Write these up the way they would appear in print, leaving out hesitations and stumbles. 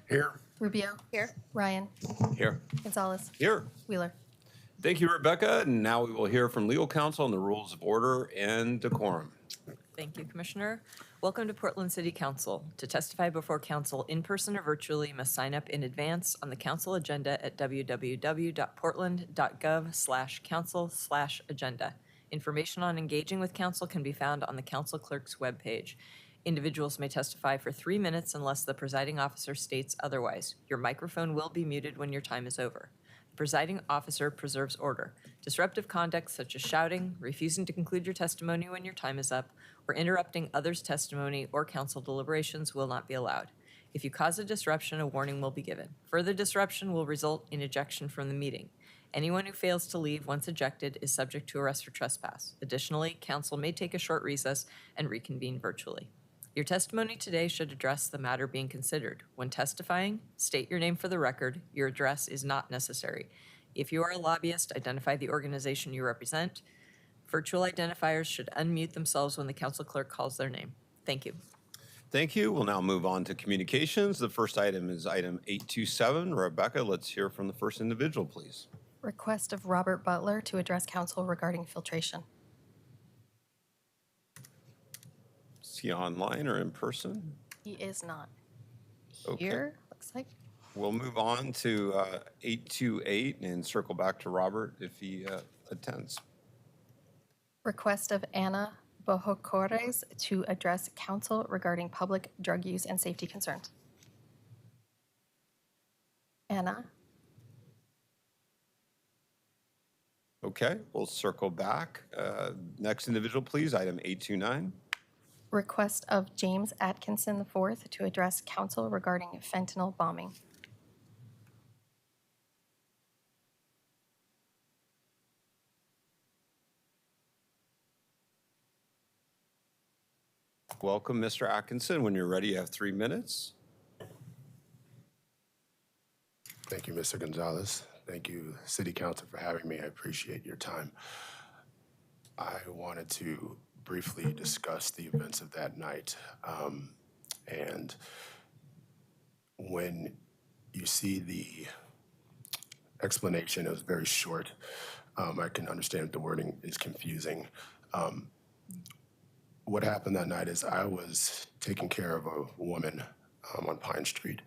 Here. Rubio. Here. Ryan. Here. Gonzalez. Here. Wheeler. Thank you, Rebecca. And now we will hear from legal counsel on the rules of order and decorum. Thank you, Commissioner. Welcome to Portland City Council. To testify before council in person or virtually, you must sign up in advance on the council agenda at www.portland.gov/council/agenda. Information on engaging with council can be found on the council clerk's webpage. Individuals may testify for 3 minutes unless the presiding officer states otherwise. Your microphone will be muted when your time is over. The presiding officer preserves order. Disruptive conduct such as shouting, refusing to conclude your testimony when your time is up, or interrupting others' testimony or council deliberations will not be allowed. If you cause a disruption, a warning will be given. Further disruption will result in ejection from the meeting. Anyone who fails to leave once ejected is subject to arrest for trespass. Additionally, council may take a short recess and reconvene virtually. Your testimony today should address the matter being considered. When testifying, state your name for the record. Your address is not necessary. If you are a lobbyist, identify the organization you represent. Virtual identifiers should unmute themselves when the council clerk calls their name. Thank you. Thank you. We'll now move on to communications. The first item is item 827. Rebecca, let's hear from the first individual, please. Request of Robert Butler to address council regarding filtration. Is he online or in person? He is not Okay. here, looks like. We'll move on to 828 and circle back to Robert if he attends. Request of Anna Bojocores to address council regarding public drug use and safety concerns. Anna? Okay, we'll circle back. Next individual, please, item 829. Request of James Atkinson IV to address council regarding fentanyl bombing. Welcome, Mr. Atkinson. When you're ready, you have 3 minutes. Thank you, Mr. Gonzalez. Thank you, City Council, for having me. I appreciate your time. I wanted to briefly discuss the events of that night. And when you see the explanation, it was very short. I can understand the wording is confusing. What happened that night is I was taking care of a woman on Pine Street,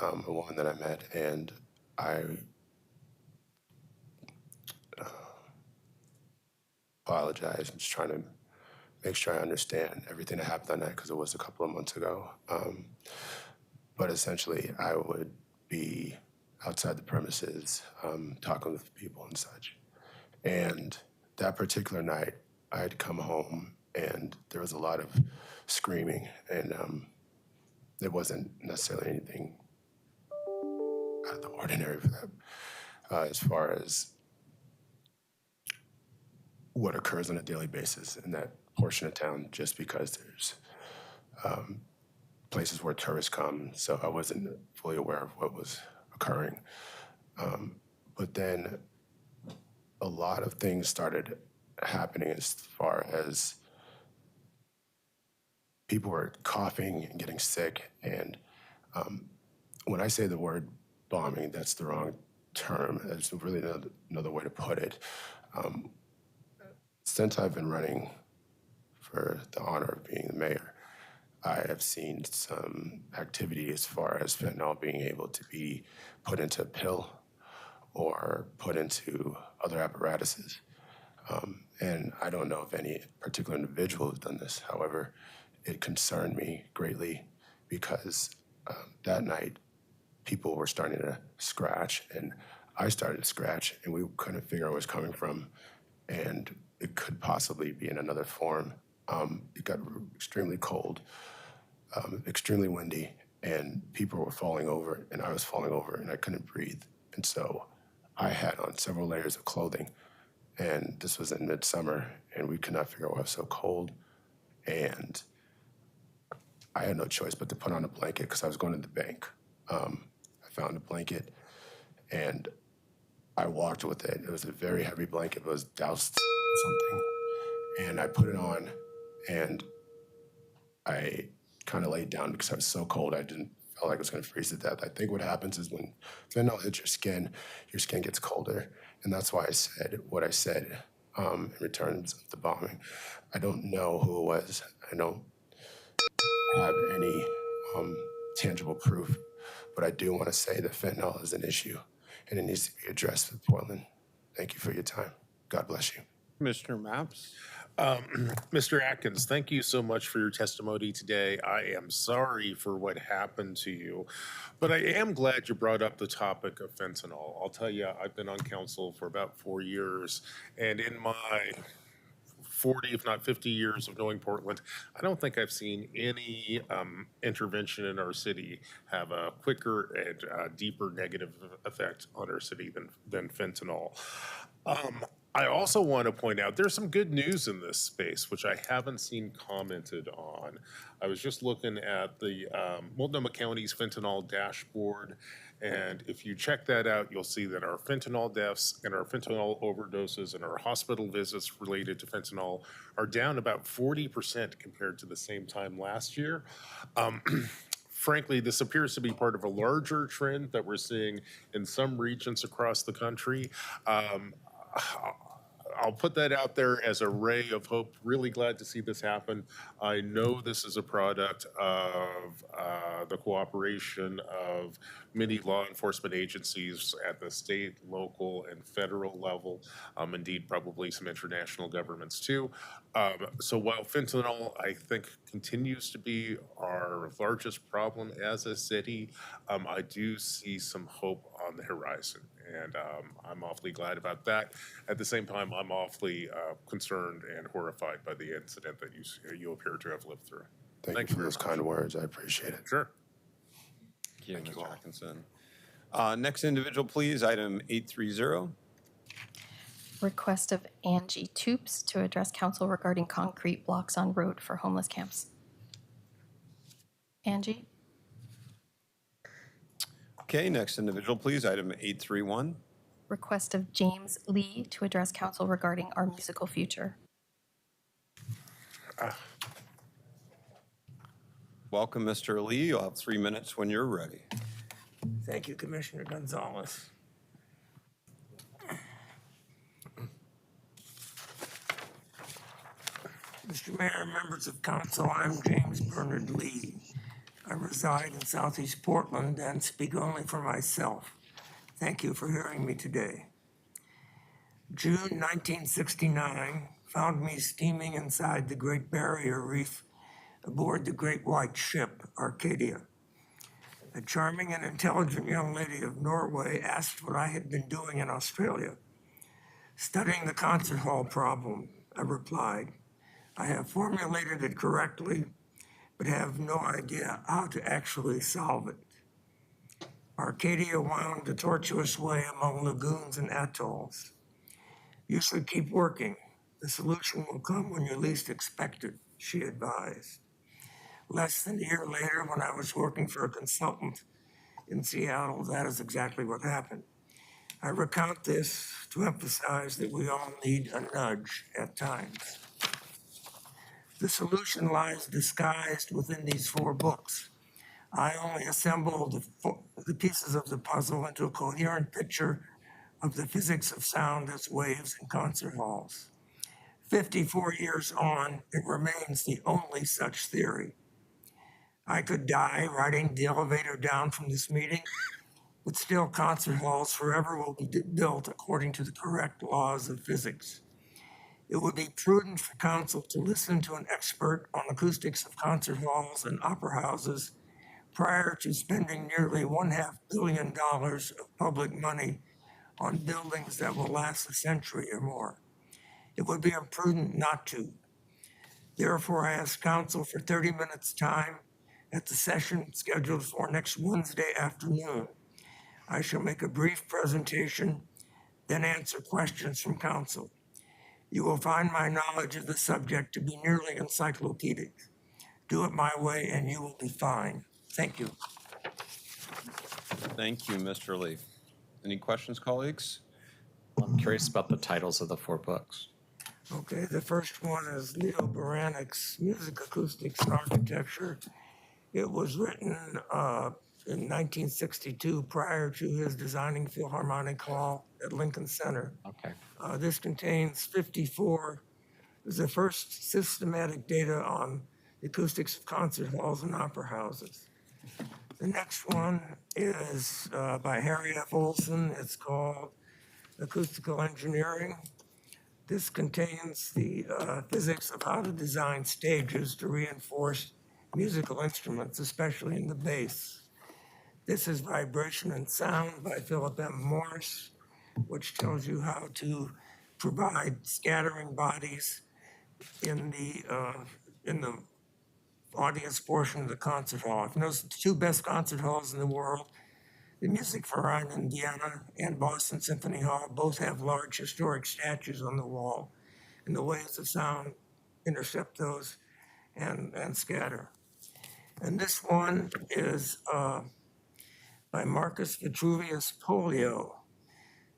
a woman that I met, and I apologize. I'm just trying to make sure I understand everything that happened that night because it was a couple of months ago. But essentially, I would be outside the premises talking with people and such. And that particular night, I had come home and there was a lot of screaming, and it wasn't necessarily anything out of the ordinary for that, as far as what occurs on a daily basis in that portion of town, just because there's places where tourists come. So I wasn't fully aware of what was occurring. But then a lot of things started happening as far as people were coughing and getting sick. And when I say the word bombing, that's the wrong term. There's really another way to put it. Since I've been running for the honor of being the mayor, I have seen some activity as far as fentanyl being able to be put into a pill or put into other apparatuses. And I don't know if any particular individual has done this. However, it concerned me greatly because that night people were starting to scratch, and I started to scratch, and we couldn't figure out where it was coming from. And it could possibly be in another form. It got extremely cold, extremely windy, and people were falling over, and I was falling over, and I couldn't breathe. And so I had on several layers of clothing, and this was in midsummer, and we could not figure out why it was so cold. And I had no choice but to put on a blanket because I was going to the bank. I found a blanket, and I walked with it. It was a very heavy blanket. It was doused in something. And I put it on, and I kind of laid down because I was so cold. I didn't feel like I was going to freeze to death. I think what happens is when fentanyl hits your skin gets colder. And that's why I said what I said in returns of the bombing. I don't know who it was. I don't have any tangible proof. But I do want to say that fentanyl is an issue, and it needs to be addressed with Portland. Thank you for your time. God bless you. Commissioner Maps? Mr. Atkins, thank you so much for your testimony today. I am sorry for what happened to you, but I am glad you brought up the topic of fentanyl. I'll tell you, I've been on council for about 4 years, and in my 40, if not 50 years of knowing Portland, I don't think I've seen any intervention in our city have a quicker and deeper negative effect on our city than fentanyl. I also want to point out there's some good news in this space, which I haven't seen commented on. I was just looking at the Multnomah County's fentanyl dashboard, and if you check that out, you'll see that our fentanyl deaths and our fentanyl overdoses and our hospital visits related to fentanyl are down about 40% compared to the same time last year. Frankly, this appears to be part of a larger trend that we're seeing in some regions across the country. I'll put that out there as a ray of hope. Really glad to see this happen. I know this is a product of the cooperation of many law enforcement agencies at the state, local, and federal level, indeed probably some international governments too. So while fentanyl, I think, continues to be our largest problem as a city, I do see some hope on the horizon. And I'm awfully glad about that. At the same time, I'm awfully concerned and horrified by the incident that you appear to have lived through. Thank you for those kind words. I appreciate it. Sure. Thank you, Mr. Atkinson. Next individual, please, item 830. Request of Angie Toops to address council regarding concrete blocks on road for homeless camps. Angie? Okay, next individual, please, item 831. Request of James Lee to address council regarding our musical future. Welcome, Mr. Lee. You'll have 3 minutes when you're ready. Thank you, Commissioner Gonzalez. Mr. Mayor, members of council, I'm James Bernard Lee. I reside in Southeast Portland and speak only for myself. Thank you for hearing me today. June 1969 found me steaming inside the Great Barrier Reef aboard the great white ship, Arcadia. A charming and intelligent young lady of Norway asked what I had been doing in Australia. Studying the concert hall problem, I replied. I have formulated it correctly, but have no idea how to actually solve it. Arcadia wound a tortuous way among lagoons and atolls. You should keep working. The solution will come when you least expect it, she advised. Less than a year later, when I was working for a consultant in Seattle, that is exactly what happened. I recount this to emphasize that we all need a nudge at times. The solution lies disguised within these 4 books. I only assembled the pieces of the puzzle into a coherent picture of the physics of sound as waves in concert halls. 54 years on, it remains the only such theory. I could die riding the elevator down from this meeting, but still concert halls forever will be built according to the correct laws of physics. It would be prudent for council to listen to an expert on acoustics of concert halls and opera houses prior to spending nearly $500 million of public money on buildings that will last a century or more. It would be imprudent not to. Therefore, I ask council for 30 minutes time at the session scheduled for next Wednesday afternoon. I shall make a brief presentation, then answer questions from council. You will find my knowledge of the subject to be nearly encyclopedic. Do it my way and you will be fine. Thank you. Thank you, Mr. Lee. Any questions, colleagues? I'm curious about the titles of the 4 books. Okay, the first one is Leo Baranik's Music, Acoustics, and Architecture. It was written in 1962 prior to his designing Philharmonic Hall at Lincoln Center. Okay. This contains 54, is the first systematic data on the acoustics of concert halls and opera houses. The next one is by Harry F. Olson. It's called Acoustical Engineering. This contains the physics of how to design stages to reinforce musical instruments, especially in the bass. This is Vibration and Sound by Philip M. Morris, which tells you how to provide scattering bodies in the audience portion of the concert hall. If you notice, the 2 best concert halls in the world, The Musikverein in Vienna and Boston Symphony Hall both have large historic statues on the wall, and the waves of sound intercept those and scatter. And this one is by Marcus Vitruvius Polio,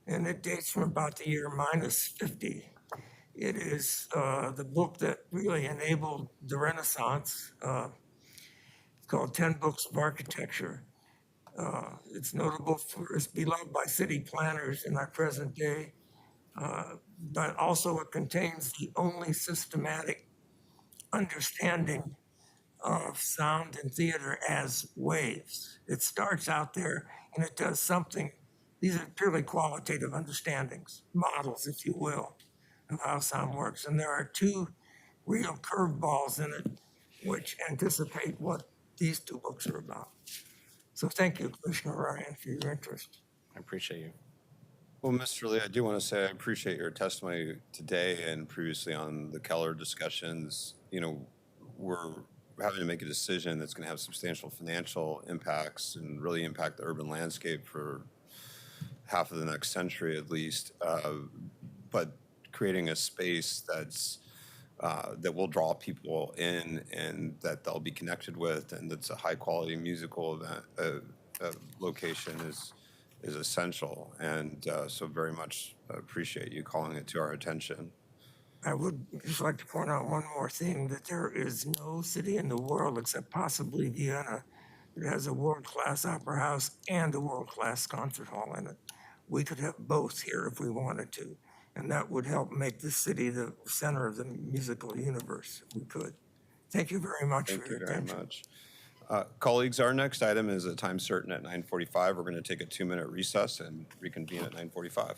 and it dates from about the year -50. It is the book that really enabled the Renaissance. It's called 10 Books of Architecture. It's notable for its beloved by city planners in our present day, but also it contains the only systematic understanding of sound and theater as waves. It starts out there and it does something. These are purely qualitative understandings, models, if you will, of how sound works. And there are two real curveballs in it which anticipate what these two books are about. So thank you, Commissioner Ryan, for your interest. I appreciate you. Well, Mr. Lee, I do want to say I appreciate your testimony today and previously on the Keller discussions. You know, we're having to make a decision that's going to have substantial financial impacts and really impact the urban landscape for half of the next century at least. But creating a space that's that will draw people in and that they'll be connected with, and that's a high quality musical event location is essential. And so very much appreciate you calling it to our attention. I would just like to point out one more thing, that there is no city in the world except possibly Vienna that has a world-class opera house and a world-class concert hall in it. We could have both here if we wanted to, and that would help make this city the center of the musical universe if we could. Thank you very much Thank for you your very attention. much. Colleagues, our next item is a time certain at 9:45. We're going to take a 2-minute recess and reconvene at 9:45.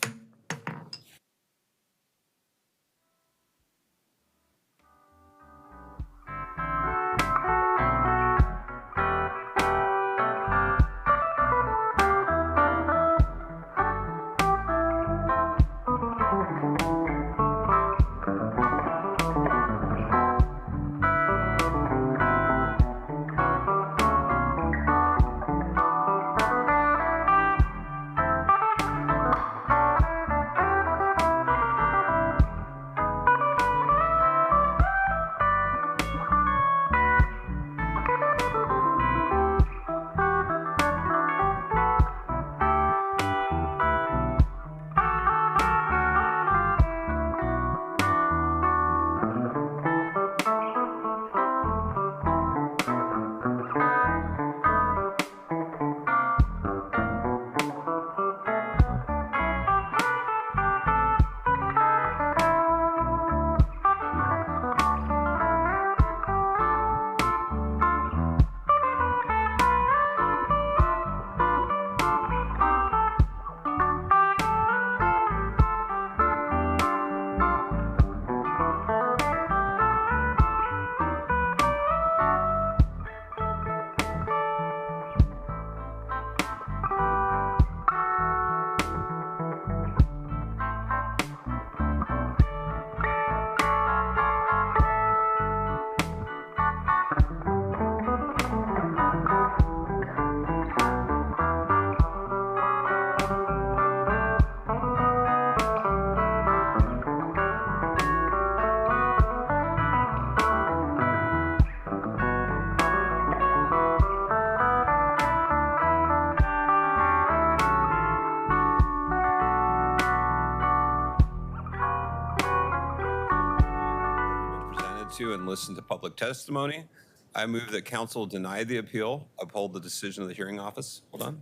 To and listen to public testimony. I move that council deny the appeal, uphold the decision of the hearing office. Hold on.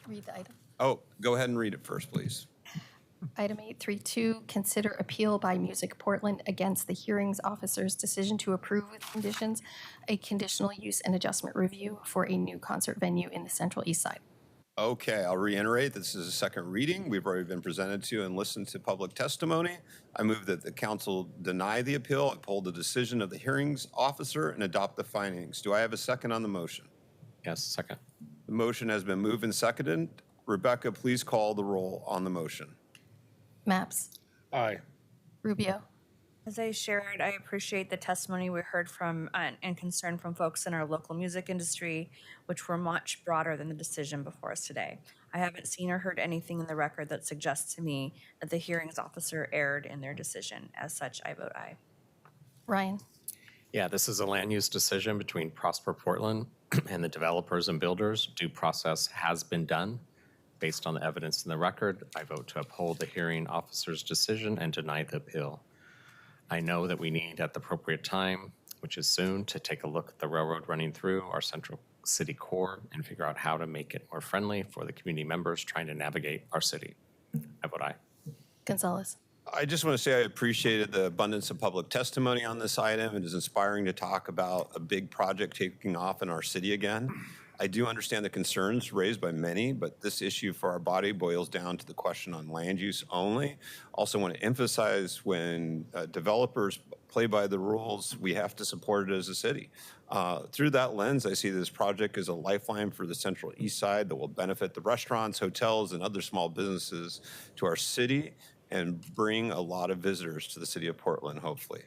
Read the item. Oh, go ahead and read it first, please. Item 832, consider appeal by Music Portland against the hearings officer's decision to approve with conditions a conditional use and adjustment review for a new concert venue in the Central East Side. Okay, I'll reiterate, this is a second reading. We've already been presented to and listened to public testimony. I move that the council deny the appeal, uphold the decision of the hearings officer, and adopt the findings. Do I have a second on the motion? Yes, second. The motion has been moved and seconded. Rebecca, please call the roll on the motion. Maps, Aye. Rubio, As I shared, I appreciate the testimony we heard from and concern from folks in our local music industry, which were much broader than the decision before us today. I haven't seen or heard anything in the record that suggests to me that the hearings officer erred in their decision. As such, I vote aye. Ryan? Yeah, this is a land use decision between Prosper Portland and the developers and builders. Due process has been done. Based on the evidence in the record, I vote to uphold the hearing officer's decision and deny the appeal. I know that we need at the appropriate time, which is soon, to take a look at the railroad running through our central city core and figure out how to make it more friendly for the community members trying to navigate our city. I vote aye. Gonzalez? I just want to say I appreciated the abundance of public testimony on this item. It is inspiring to talk about a big project taking off in our city again. I do understand the concerns raised by many, but this issue for our body boils down to the question on land use only. Also want to emphasize when developers play by the rules, we have to support it as a city. Through that lens, I see this project as a lifeline for the Central East Side that will benefit the restaurants, hotels, and other small businesses to our city and bring a lot of visitors to the city of Portland, hopefully.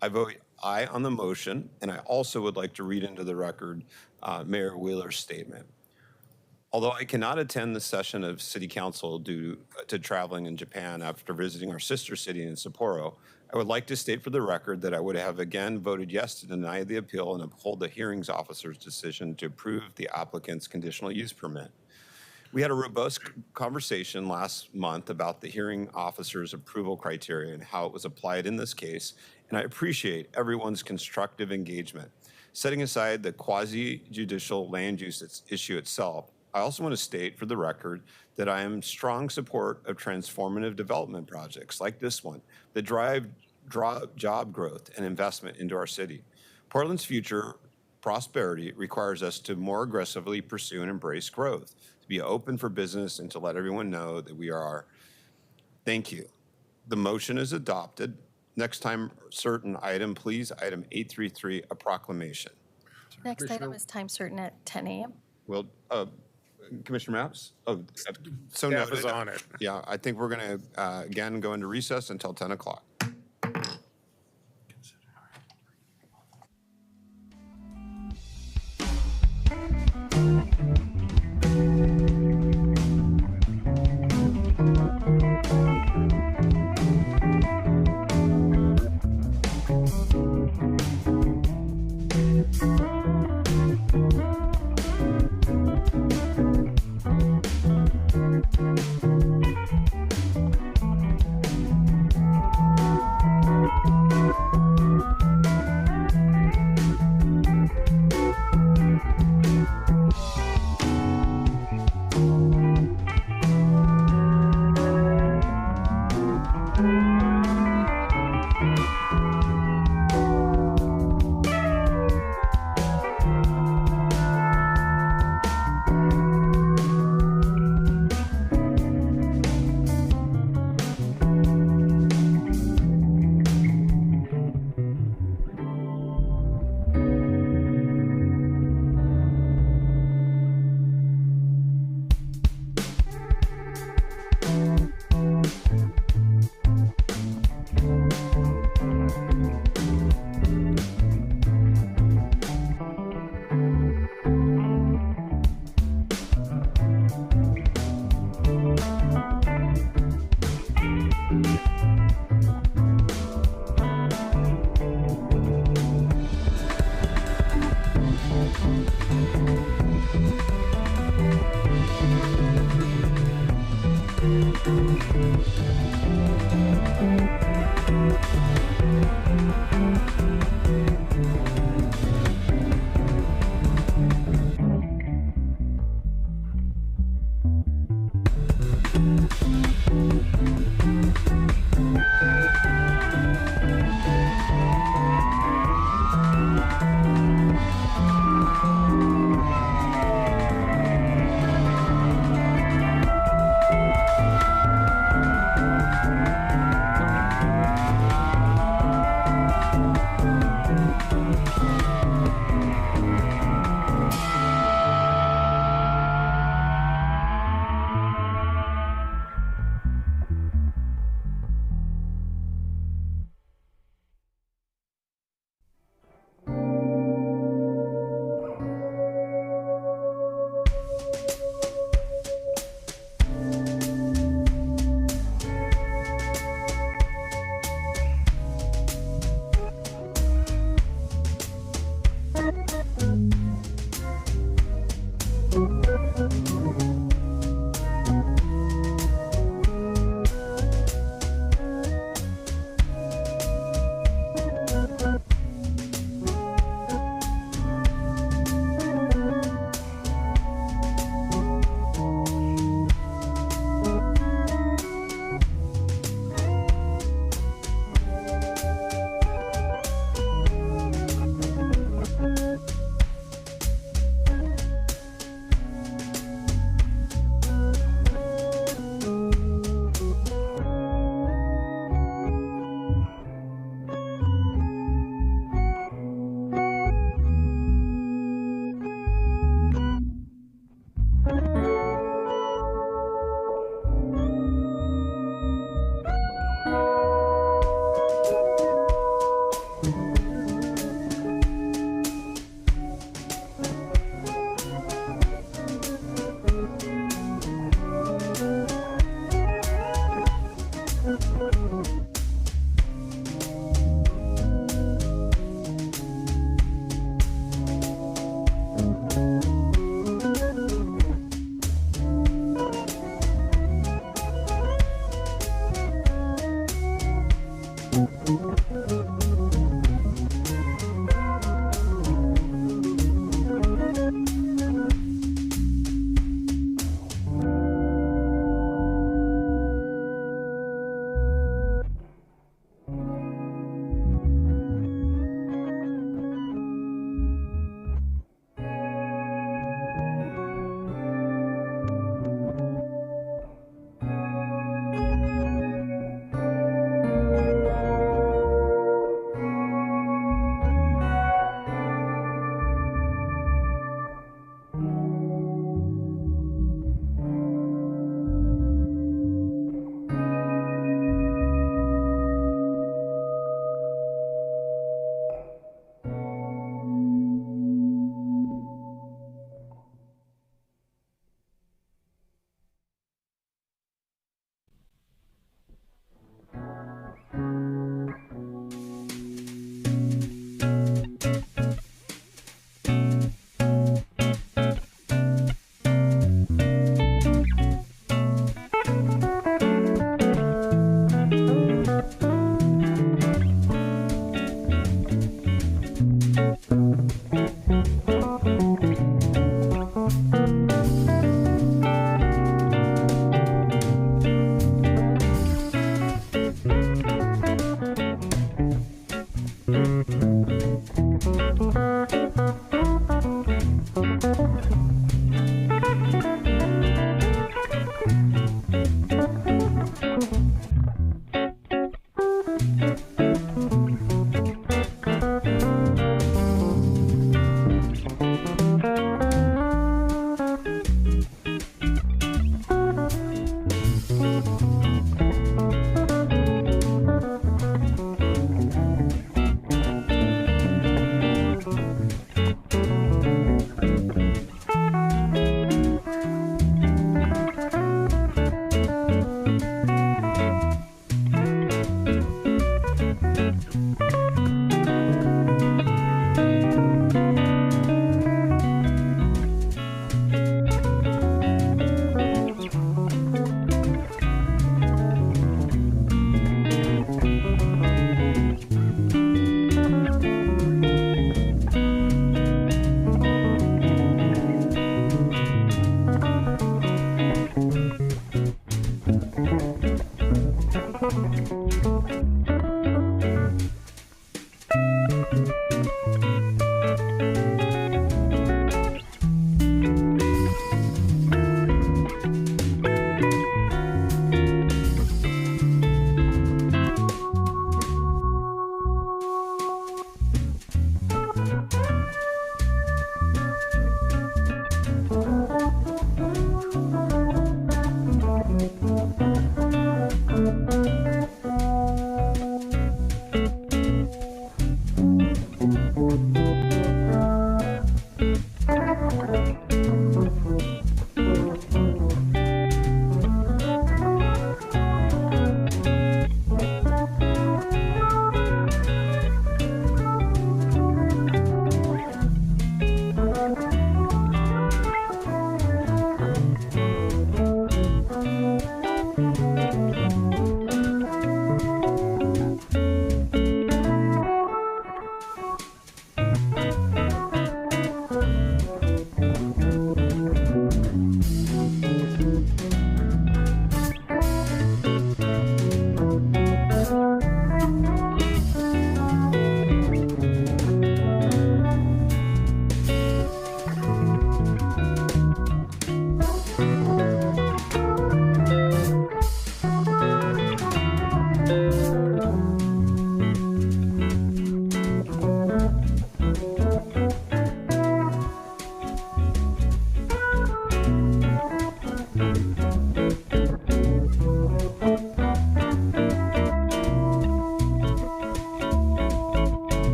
I vote aye on the motion, and I also would like to read into the record Mayor Wheeler's statement. Although I cannot attend the session of City Council due to traveling in Japan after visiting our sister city in Sapporo, I would like to state for the record that I would have again voted yes to deny the appeal and uphold the hearings officer's decision to approve the applicant's conditional use permit. We had a robust conversation last month about the hearing officer's approval criteria and how it was applied in this case, and I appreciate everyone's constructive engagement. Setting aside the quasi-judicial land use issue itself, I also want to state for the record that I am in strong support of transformative development projects like this one that drive job growth and investment into our city. Portland's future prosperity requires us to more aggressively pursue and embrace growth, to be open for business, and to let everyone know that we are. Thank you. The motion is adopted. Next time, certain item, please. Item 833, a proclamation. Next item is time certain at 10 a.m. Well, Commissioner Maps? Oh, so Staff noted. is on it. Yeah, I think we're going to, again, go into recess until 10 o'clock.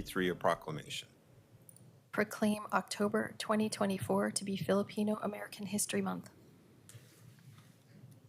33, a proclamation. Proclaim October 2024 to be Filipino American History Month.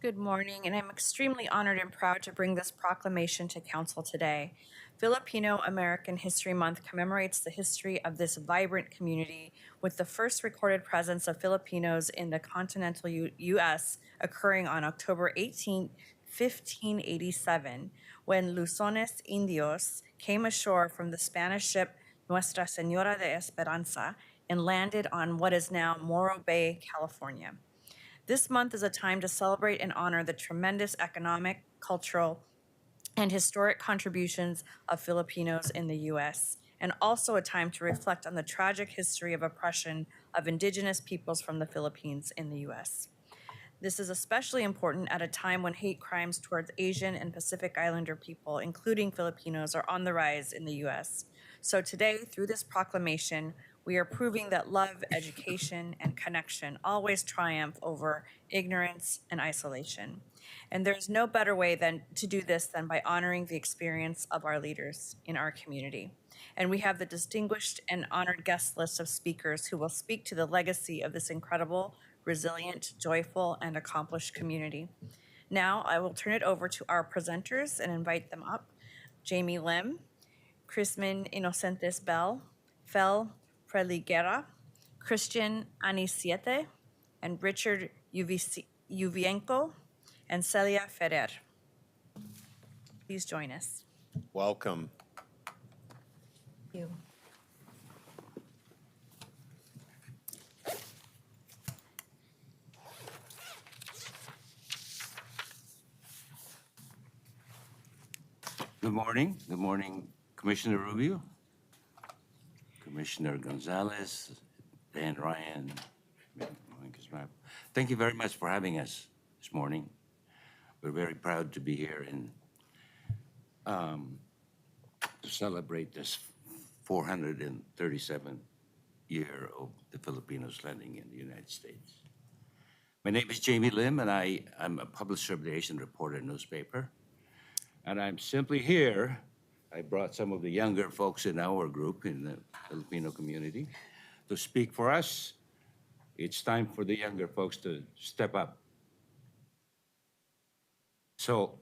Good morning, and I'm extremely honored and proud to bring this proclamation to Council today. Filipino American History Month commemorates the history of this vibrant community with the first recorded presence of Filipinos in the continental U.S. occurring on October 18, 1587, when Luzones Indios came ashore from the Spanish ship Nuestra Señora de Esperanza and landed on what is now Morro Bay, California. This month is a time to celebrate and honor the tremendous economic, cultural, and historic contributions of Filipinos in the U.S., and also a time to reflect on the tragic history of oppression of indigenous peoples from the Philippines in the U.S. This is especially important at a time when hate crimes towards Asian and Pacific Islander people, including Filipinos, are on the rise in the U.S. So today, through this proclamation, we are proving that love, education, and connection always triumph over ignorance and isolation. And there's no better way than to do this than by honoring the experience of our leaders in our community. And we have the distinguished and honored guest list of speakers who will speak to the legacy of this incredible, resilient, joyful, and accomplished community. Now, I will turn it over to our presenters and invite them up. Jamie Lim, Chrismin Inocentes Bell, Fel Preliguera, Christian Anisiete, and Richard Uvienko, and Celia Ferrer. Please join us. Welcome. Thank you. Good morning. Good morning, Commissioner Rubio, Commissioner Gonzalez, Dan Ryan. Thank you very much for having us this morning. We're very proud to be here and to celebrate this 437th year of the Filipinos landing in the United States. My name is Jamie Lim, and I'm a publisher of the Asian Reporter newspaper. And I'm simply here. I brought some of the younger folks in our group in the Filipino community to speak for us. It's time for the younger folks to step up. So,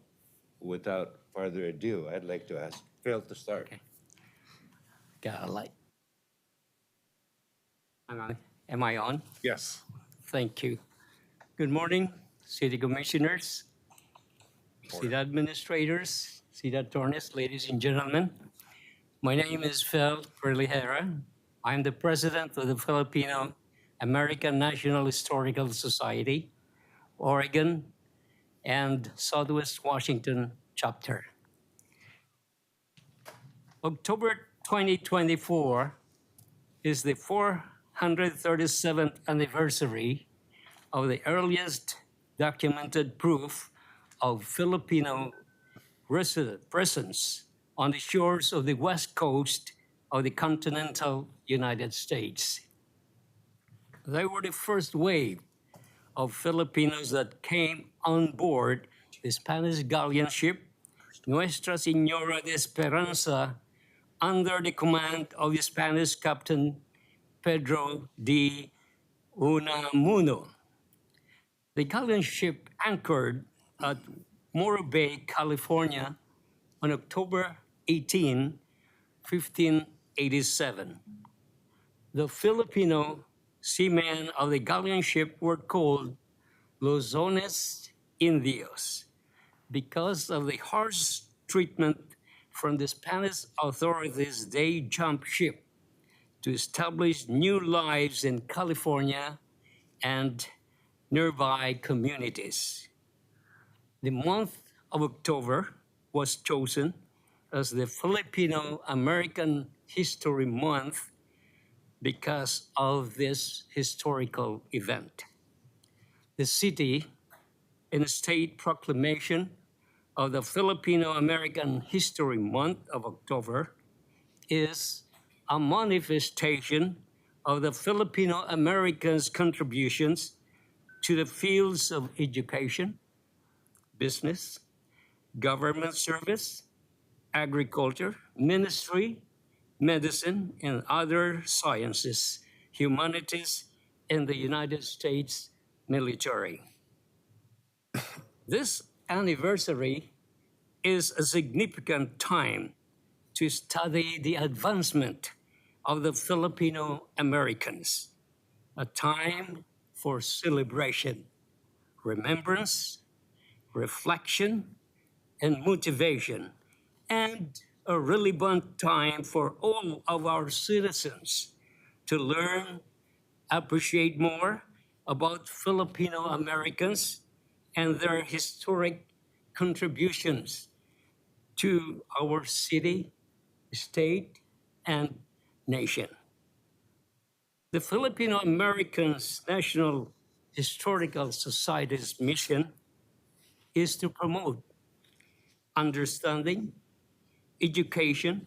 without further ado, I'd like to ask Phil to start. Okay. Got a light. Am I on? Yes. Thank you. Good morning, City Commissioners, City Administrators, City Attorneys, ladies and gentlemen. My name is Fel Preliguera. I'm the President of the Filipino American National Historical Society, Oregon, and Southwest Washington chapter. October 2024 is the 437th anniversary of the earliest documented proof of Filipino presence on the shores of the west coast of the continental United States. They were the first wave of Filipinos that came on board the Spanish galleon ship Nuestra Señora de Esperanza under the command of the Spanish captain Pedro de Unamuno. The galleon ship anchored at Morro Bay, California on October 18, 1587. The Filipino seamen of the galleon ship were called Luzones Indios because of the harsh treatment from the Spanish authorities. They jumped ship to establish new lives in California and nearby communities. The month of October was chosen as the Filipino American History Month because of this historical event. The city, in a state proclamation of the Filipino American History Month of October, is a manifestation of the Filipino Americans' contributions to the fields of education, business, government service, agriculture, ministry, medicine, and other sciences, humanities, in the United States military. This anniversary is a significant time to study the advancement of the Filipino Americans, a time for celebration, remembrance, reflection, and motivation, and a relevant time for all of our citizens to learn, appreciate more about Filipino Americans and their historic contributions to our city, state, and nation. The Filipino Americans National Historical Society's mission is to promote understanding, education,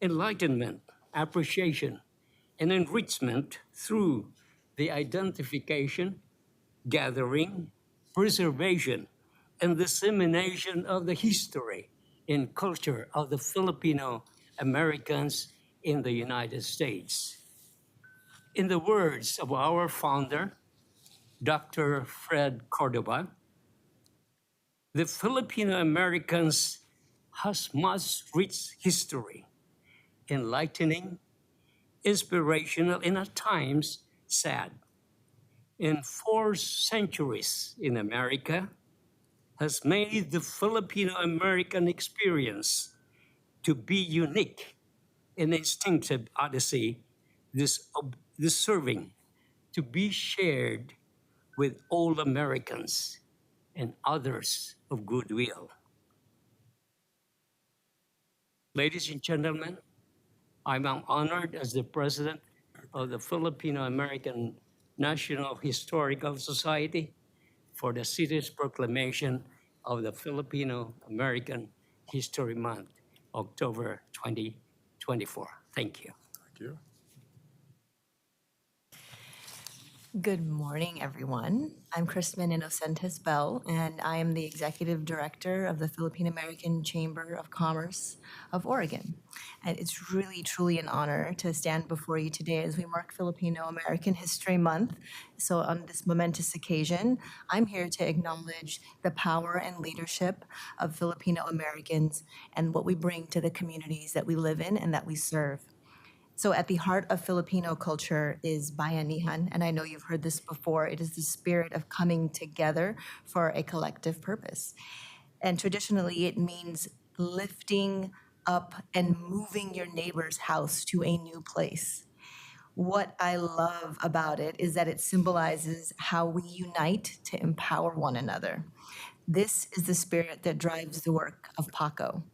enlightenment, appreciation, and enrichment through the identification, gathering, preservation, and dissemination of the history and culture of the Filipino Americans in the United States. In the words of our founder, Dr. Fred Cordova, the Filipino Americans has much rich history, enlightening, inspirational, and at times sad. In 4 centuries in America has made the Filipino American experience to be unique and instinctive odyssey, deserving to be shared with all Americans and others of goodwill. Ladies and gentlemen, I'm honored as the president of the Filipino American National Historical Society for the city's proclamation of the Filipino American History Month, October 2024. Thank you. Thank you. Good morning, everyone. I'm Crispin Inocentes Bell, and I am the Executive Director of the Philippine American Chamber of Commerce of Oregon. And it's really, truly an honor to stand before you today as we mark Filipino American History Month. So on this momentous occasion, I'm here to acknowledge the power and leadership of Filipino Americans and what we bring to the communities that we live in and that we serve. So at the heart of Filipino culture is bayanihan, and I know you've heard this before. It is the spirit of coming together for a collective purpose. And traditionally, it means lifting up and moving your neighbor's house to a new place. What I love about it is that it symbolizes how we unite to empower one another. This is the spirit that drives the work of PACO.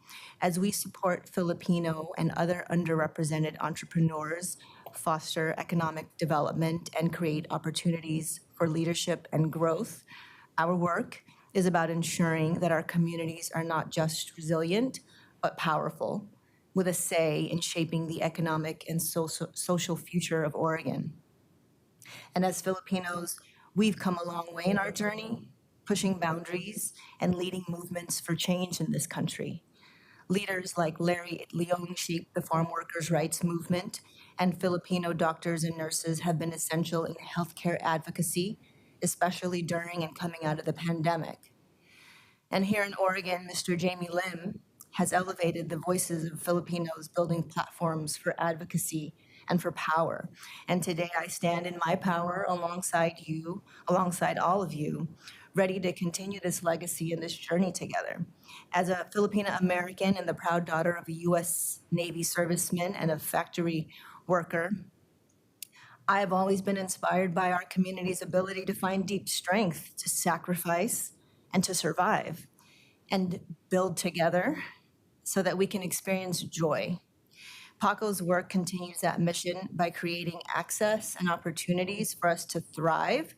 As we support Filipino and other underrepresented entrepreneurs, foster economic development, and create opportunities for leadership and growth, our work is about ensuring that our communities are not just resilient, but powerful, with a say in shaping the economic and social future of Oregon. And as Filipinos, we've come a long way in our journey, pushing boundaries and leading movements for change in this country. Leaders like Larry Leong shaped the farm workers' rights movement, and Filipino doctors and nurses have been essential in healthcare advocacy, especially during and coming out of the pandemic. And here in Oregon, Mr. Jamie Lim has elevated the voices of Filipinos, building platforms for advocacy and for power. And today I stand in my power alongside you, alongside all of you, ready to continue this legacy and this journey together. As a Filipina American and the proud daughter of a U.S. Navy serviceman and a factory worker, I have always been inspired by our community's ability to find deep strength, to sacrifice, and to survive, and build together so that we can experience joy. PACO's work continues that mission by creating access and opportunities for us to thrive,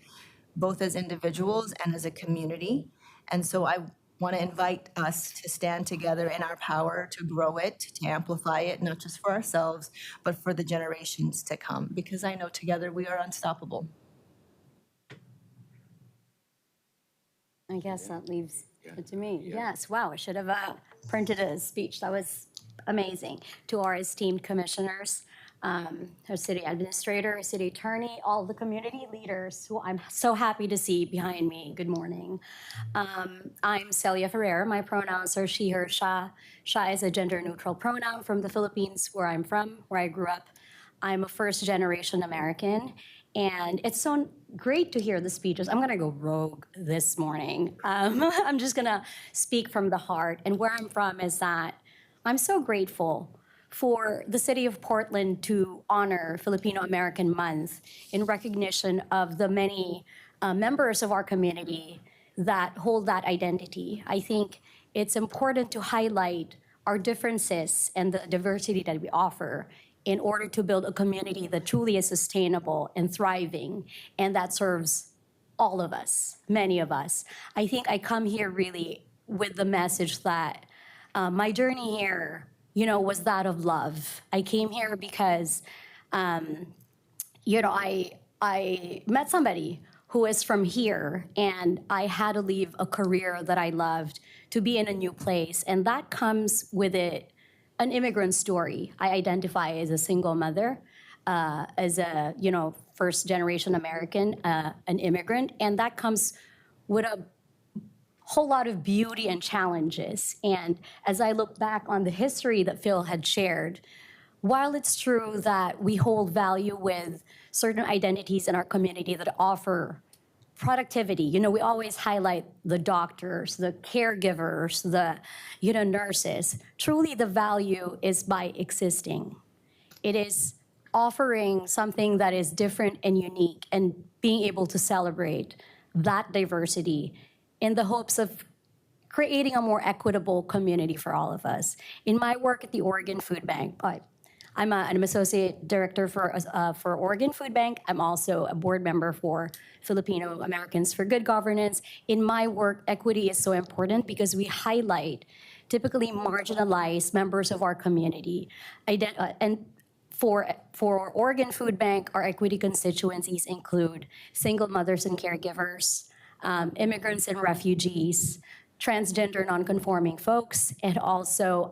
both as individuals and as a community. And so I want to invite us to stand together in our power to grow it, to amplify it, not just for ourselves, but for the generations to come, because I know together we are unstoppable. I guess that leaves it to me. Yes, wow, I should have printed a speech. That was amazing. To our esteemed commissioners, our city administrator, our city attorney, all the community leaders who I'm so happy to see behind me. Good morning. I'm Celia Ferrer. My pronouns are she, her, sha. Sha is a gender-neutral pronoun from the Philippines, where I'm from, where I grew up. I'm a first-generation American, and it's so great to hear the speeches. I'm gonna go rogue this morning. I'm just gonna speak from the heart, and where I'm from is that I'm so grateful for the city of Portland to honor Filipino American Month in recognition of the many members of our community that hold that identity. I think it's important to highlight our differences and the diversity that we offer in order to build a community that truly is sustainable and thriving and that serves all of us, many of us. I think I come here really with the message that my journey here, was that of love. I came here because, I met somebody who is from here, and I had to leave a career that I loved to be in a new place, and that comes with it an immigrant story. I identify as a single mother, as a first generation American, an immigrant, and that comes with a whole lot of beauty and challenges. And as I look back on the history that Phil had shared, while it's true that we hold value with certain identities in our community that offer productivity, we always highlight the doctors, the caregivers, the nurses. Truly, the value is by existing. It is offering something that is different and unique and being able to celebrate that diversity in the hopes of creating a more equitable community for all of us. In my work at the Oregon Food Bank, I'm an associate director for Oregon Food Bank. I'm also a board member for Filipino Americans for Good Governance. In my work, equity is so important because we highlight typically marginalized members of our community. And for Oregon Food Bank, our equity constituencies include single mothers and caregivers, immigrants and refugees, transgender nonconforming folks, and also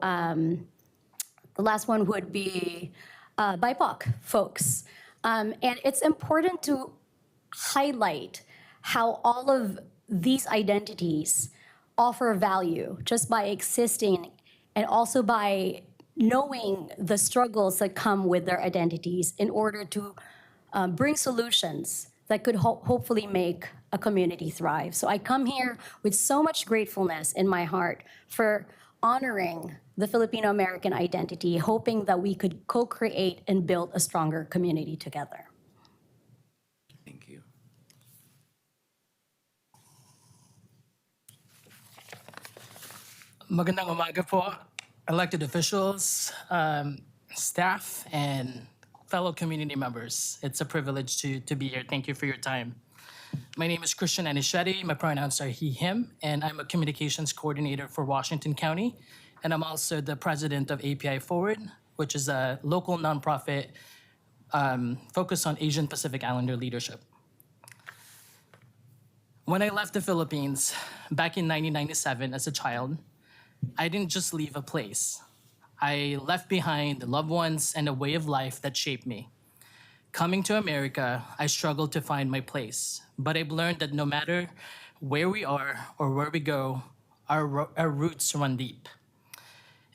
the last one would be BIPOC folks. And it's important to highlight how all of these identities offer value just by existing and also by knowing the struggles that come with their identities in order to bring solutions that could hopefully make a community thrive. So I come here with so much gratefulness in my heart for honoring the Filipino American identity, hoping that we could co-create and build a stronger community together. Thank you. Magandang umaga po, elected officials, staff, and fellow community members. It's a privilege to be here. Thank you for your time. My name is Christian Anichetti. My pronouns are he, him, and I'm a communications coordinator for Washington County. And I'm also the president of API Forward, which is a local nonprofit focused on Asian Pacific Islander leadership. When I left the Philippines back in 1997 as a child, I didn't just leave a place. I left behind the loved ones and a way of life that shaped me. Coming to America, I struggled to find my place, but I've learned that no matter where we are or where we go, our roots run deep.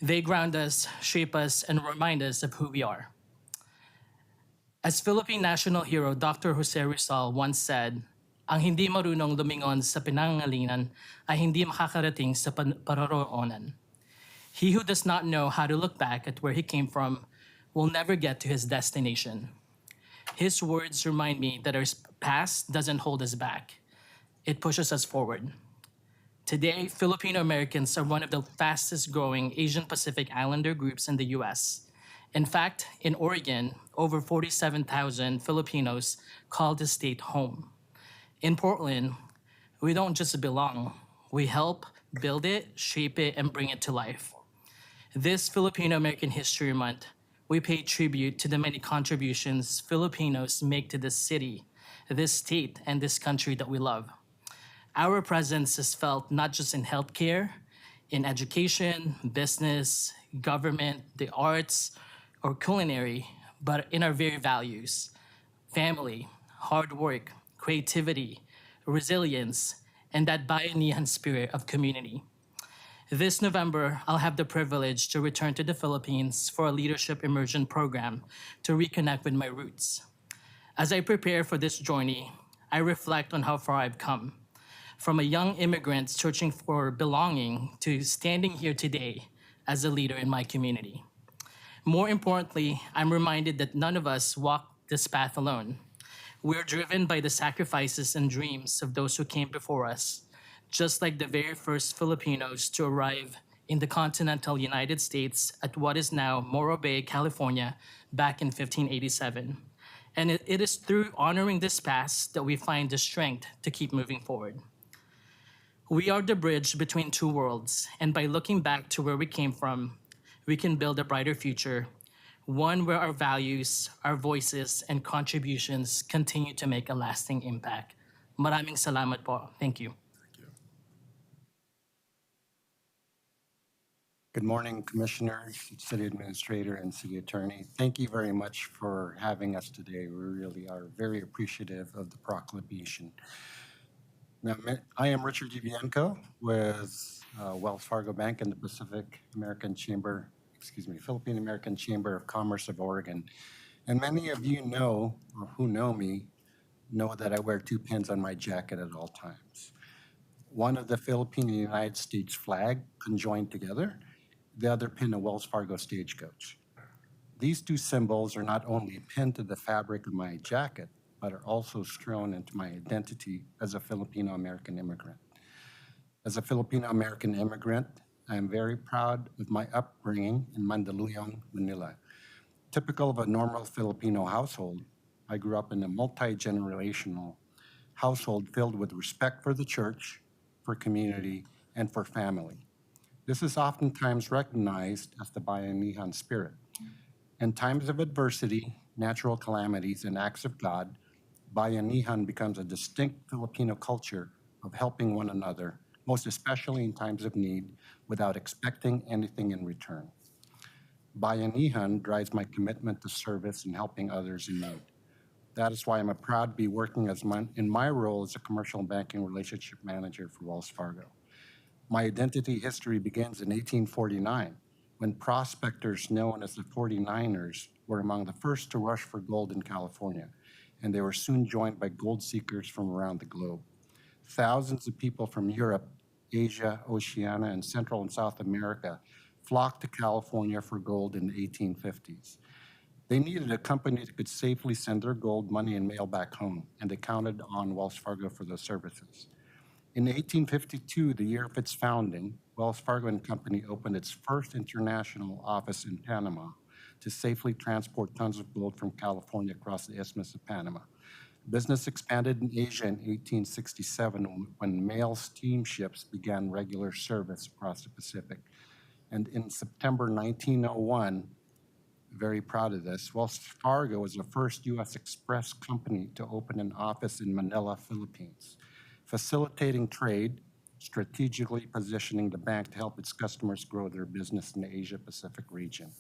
They ground us, shape us, and remind us of who we are. As Philippine national hero Dr. Jose Rizal once said, "Ang hindi marunong lumingon sa pinangalingan ay hindi makakarating sa paroroonan." He who does not know how to look back at where he came from will never get to his destination. His words remind me that our past doesn't hold us back. It pushes us forward. Today, Filipino Americans are one of the fastest growing Asian Pacific Islander groups in the US. In fact, in Oregon, over 47,000 Filipinos call the state home. In Portland, we don't just belong, we help build it, shape it, and bring it to life. This Filipino American History Month, we pay tribute to the many contributions Filipinos make to this city, this state, and this country that we love. Our presence is felt not just in healthcare, in education, business, government, the arts, or culinary, but in our very values: family, hard work, creativity, resilience, and that Bayanihan spirit of community. This November, I'll have the privilege to return to the Philippines for a leadership immersion program to reconnect with my roots. As I prepare for this journey, I reflect on how far I've come. From a young immigrant searching for belonging to standing here today as a leader in my community. More importantly, I'm reminded that none of us walk this path alone. We're driven by the sacrifices and dreams of those who came before us, just like the very first Filipinos to arrive in the continental United States at what is now Morro Bay, California, back in 1587. And it is through honoring this past that we find the strength to keep moving forward. We are the bridge between two worlds, and by looking back to where we came from, we can build a brighter future, one where our values, our voices, and contributions continue to make a lasting impact. Maraming salamat po. Thank you. Good morning, Commissioners, City Administrator, and City Attorney. Thank you very much for having us today. We really are very appreciative of the proclamation. Now, I am Richard Divienko with Wells Fargo Bank and the Philippine American Chamber of Commerce of Oregon. And many of you know, or who know me, know that I wear two pins on my jacket at all times. One of the Philippine and United States flag conjoined together, the other pin a Wells Fargo stagecoach. These two symbols are not only pinned to the fabric of my jacket, but are also strewn into my identity as a Filipino-American immigrant. As a Filipino-American immigrant, I am very proud of my upbringing in Mandaluyong, Manila. Typical of a normal Filipino household, I grew up in a multi-generational household filled with respect for the church, for community, and for family. This is oftentimes recognized as the Bayanihan spirit. In times of adversity, natural calamities, and acts of God, Bayanihan becomes a distinct Filipino culture of helping one another, most especially in times of need, without expecting anything in return. Bayanihan drives my commitment to service and helping others in need. That is why I'm proud to be working in my role as a commercial banking relationship manager for Wells Fargo. My identity history begins in 1849, when prospectors known as the 49ers were among the first to rush for gold in California, and they were soon joined by gold seekers from around the globe. Thousands of people from Europe, Asia, Oceania, and Central and South America flocked to California for gold in the 1850s. They needed a company that could safely send their gold, money, and mail back home, and they counted on Wells Fargo for those services. In 1852, the year of its founding, Wells Fargo and Company opened its first international office in Panama to safely transport tons of gold from California across the Isthmus of Panama. Business expanded in Asia in 1867 when mail steamships began regular service across the Pacific. And in September 1901, very proud of this, Wells Fargo was the first U.S. Express company to open an office in Manila, Philippines, facilitating trade, strategically positioning the bank to help its customers grow their business in the Asia-Pacific region.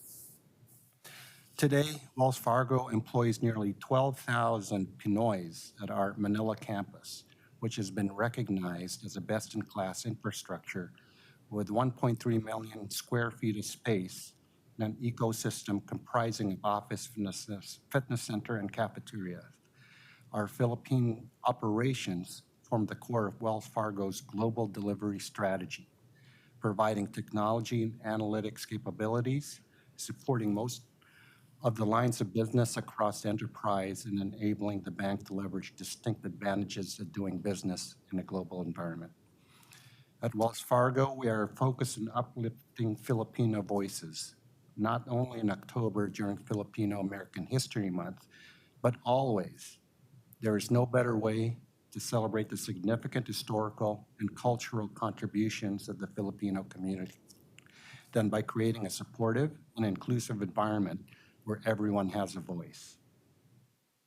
Today, Wells Fargo employs nearly 12,000 Pinoys at our Manila campus, which has been recognized as a best-in-class infrastructure with 1.3 million square feet of space and an ecosystem comprising of office, fitness center, and cafeteria. Our Philippine operations form the core of Wells Fargo's global delivery strategy, providing technology and analytics capabilities, supporting most of the lines of business across the enterprise, and enabling the bank to leverage distinct advantages of doing business in a global environment. At Wells Fargo, we are focused on uplifting Filipino voices, not only in October during Filipino American History Month, but always. There is no better way to celebrate the significant historical and cultural contributions of the Filipino community than by creating a supportive and inclusive environment where everyone has a voice.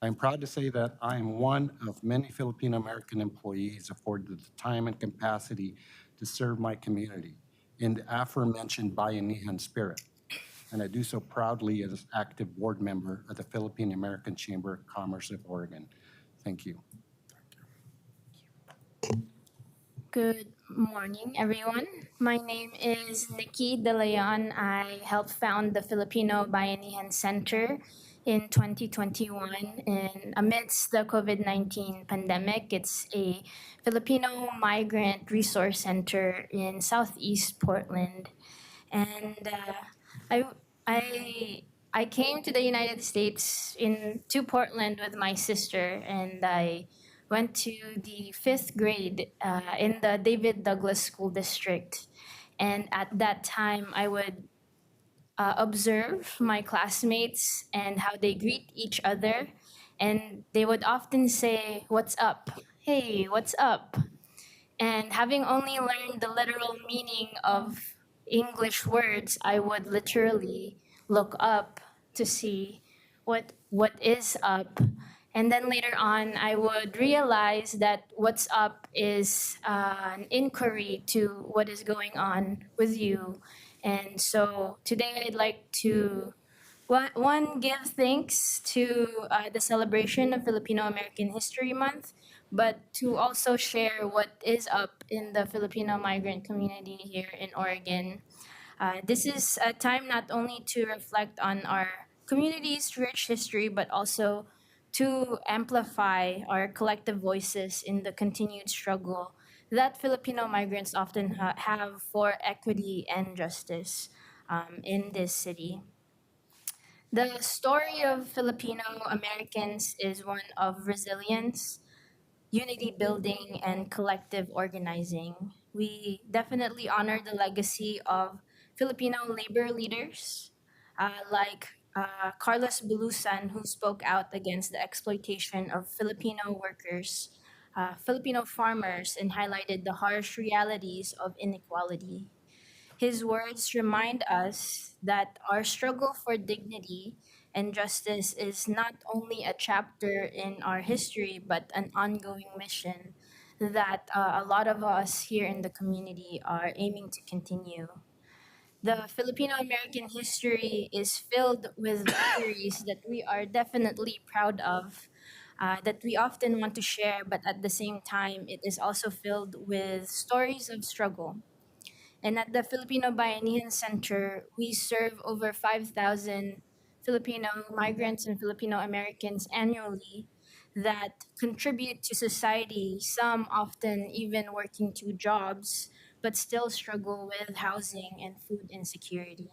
I'm proud to say that I am one of many Filipino-American employees afforded the time and capacity to serve my community in the aforementioned Bayanihan spirit. and I do so proudly as active board member of the Philippine American Chamber of Commerce of Oregon. Thank you. Good morning, everyone. My name is Nikki De Leon. I helped found the Filipino Bayanihan Center in 2021. And amidst the COVID-19 pandemic, it's a Filipino migrant resource center in Southeast Portland. And I came to the United States to Portland with my sister, and I went to the 5th grade in the David Douglas School District. And at that time, I would observe my classmates and how they greet each other. And they would often say, "What's up? Hey, what's up?" And having only learned the literal meaning of English words, I would literally look up to see what is up. And then later on, I would realize that what's up is an inquiry to what is going on with you. And so today I'd like to one give thanks to the celebration of Filipino American History Month, but to also share what is up in the Filipino migrant community here in Oregon. This is a time not only to reflect on our community's rich history, but also to amplify our collective voices in the continued struggle that Filipino migrants often have for equity and justice in this city. The story of Filipino Americans is one of resilience, unity building, and collective organizing. We definitely honor the legacy of Filipino labor leaders like Carlos Bulusan, who spoke out against the exploitation of Filipino workers, Filipino farmers, and highlighted the harsh realities of inequality. His words remind us that our struggle for dignity and justice is not only a chapter in our history, but an ongoing mission that a lot of us here in the community are aiming to continue. The Filipino American history is filled with victories that we are definitely proud of, that we often want to share, but at the same time, it is also filled with stories of struggle. And at the Filipino Bayanihan Center, we serve over 5,000 Filipino migrants and Filipino Americans annually that contribute to society, some often even working 2 jobs, but still struggle with housing and food insecurity.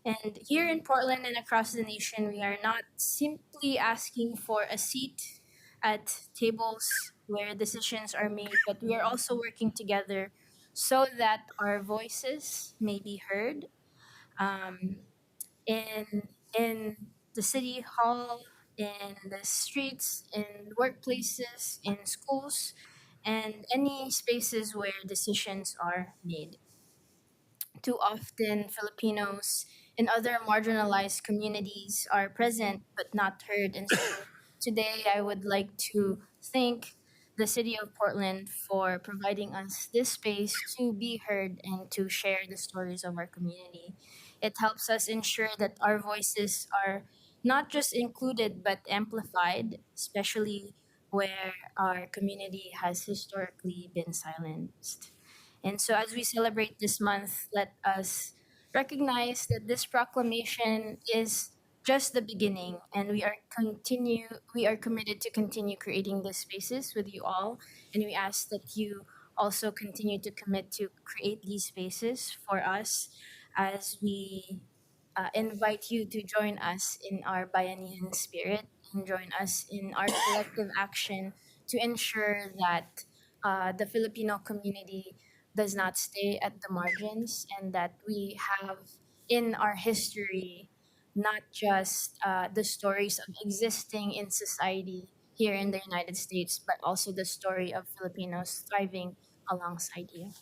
And here in Portland and across the nation, we are not simply asking for a seat at tables where decisions are made, but we are also working together so that our voices may be heard um, in the city hall, in the streets, in workplaces, in schools, and any spaces where decisions are made. Too often, Filipinos in other marginalized communities are present but not heard. And so today, I would like to thank the City of Portland for providing us this space to be heard and to share the stories of our community. It helps us ensure that our voices are not just included but amplified, especially where our community has historically been silenced. And so, as we celebrate this month, let us recognize that this proclamation is just the beginning, and we are committed to continue creating these spaces with you all, and we ask that you also continue to commit to create these spaces for us as we invite you to join us in our Bayanihan spirit and join us in our collective action to ensure that the Filipino community does not stay at the margins and that we have in our history not just the stories of existing in society here in the United States, but also the story of Filipinos thriving alongside you.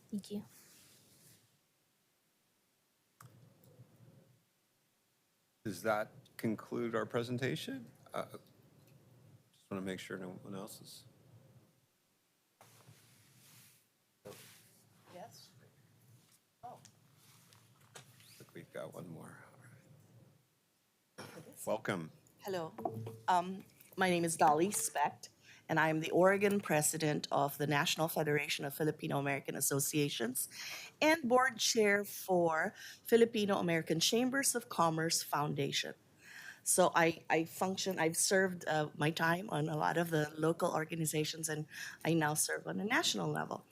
Thank you. Does that conclude our presentation? Just want to make sure no one else is. Yes. Quickly. got one more. All right. Welcome. Hello. My name is Dolly Specht, and I am the Oregon president of the National Federation of Filipino American Associations and board chair for Filipino American Chambers of Commerce Foundation. So I've served my time on a lot of the local organizations, and I now serve on a national level.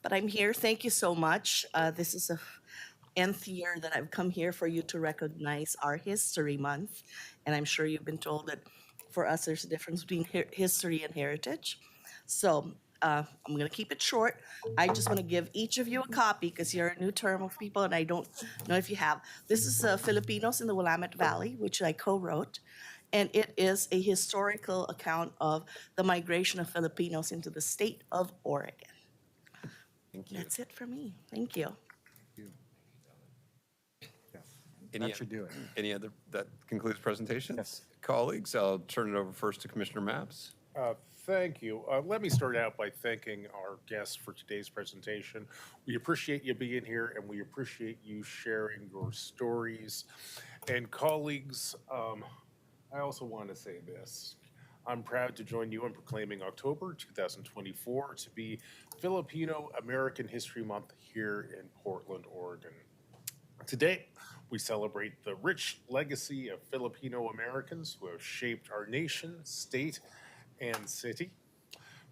But I'm here, thank you so much. This is the nth year that I've come here for you to recognize our History Month. And I'm sure you've been told that for us, there's a difference between history and heritage. So I'm gonna keep it short. I just wanna give each of you a copy because you're a new term of people and I don't know if you have. This is Filipinos in the Willamette Valley, which I co-wrote. And it is a historical account of the migration of Filipinos into the state of Oregon. Thank you. That's it for me. Thank you. That should do it. Any other, that concludes presentations? Yes. Colleagues, I'll turn it over first to Commissioner Mapps. Thank you. Let me start out by thanking our guests for today's presentation. We appreciate you being here and we appreciate you sharing your stories. And colleagues, I also want to say this. I'm proud to join you in proclaiming October 2024 to be Filipino American History Month here in Portland, Oregon. Today, we celebrate the rich legacy of Filipino Americans who have shaped our nation, state, and city.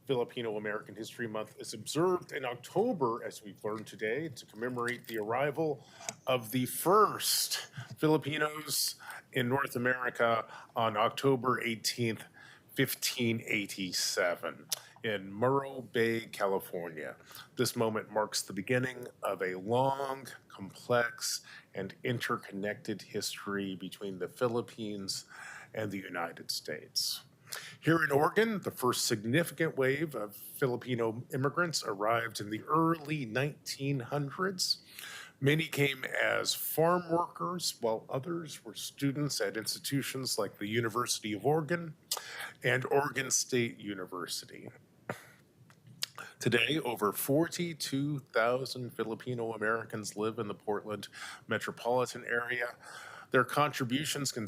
Filipino American History Month is observed in October, as we've learned today, to commemorate the arrival of the first Filipinos in North America on October 18th, 1587 in Morro Bay, California. This moment marks the beginning of a long, complex, and interconnected history between the Philippines and the United States. Here in Oregon, the first significant wave of Filipino immigrants arrived in the early 1900s. Many came as farm workers, while others were students at institutions like the University of Oregon and Oregon State University. Today, over 42,000 Filipino Americans live in the Portland metropolitan area. Their contributions can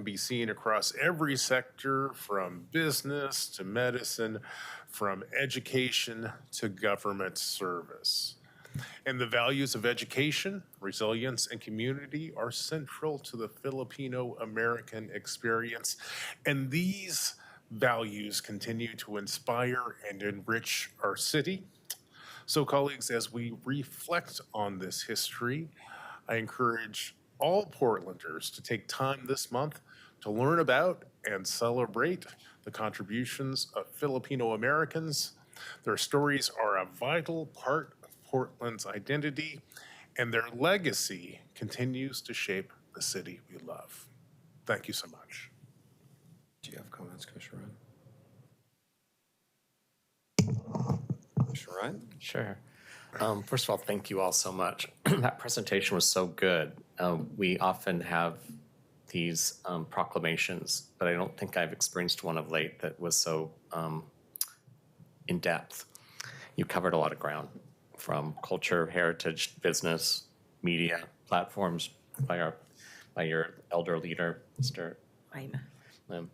be seen across every sector, from business to medicine, from education to government service. And the values of education, resilience, and community are central to the Filipino American experience. And these values continue to inspire and enrich our city. So, colleagues, as we reflect on this history, I encourage all Portlanders to take time this month to learn about and celebrate the contributions of Filipino Americans. Their stories are a vital part of Portland's identity, and their legacy continues to shape the city we love. Thank you so much. Do you have comments, Commissioner Ryan? Commissioner Ryan? Sure. First of all, thank you all so much. That presentation was so good. We often have these proclamations, but I don't think I've experienced one of late that was so in depth. You covered a lot of ground, from culture, heritage, business, media, platforms by your elder leader, Mr. Lim.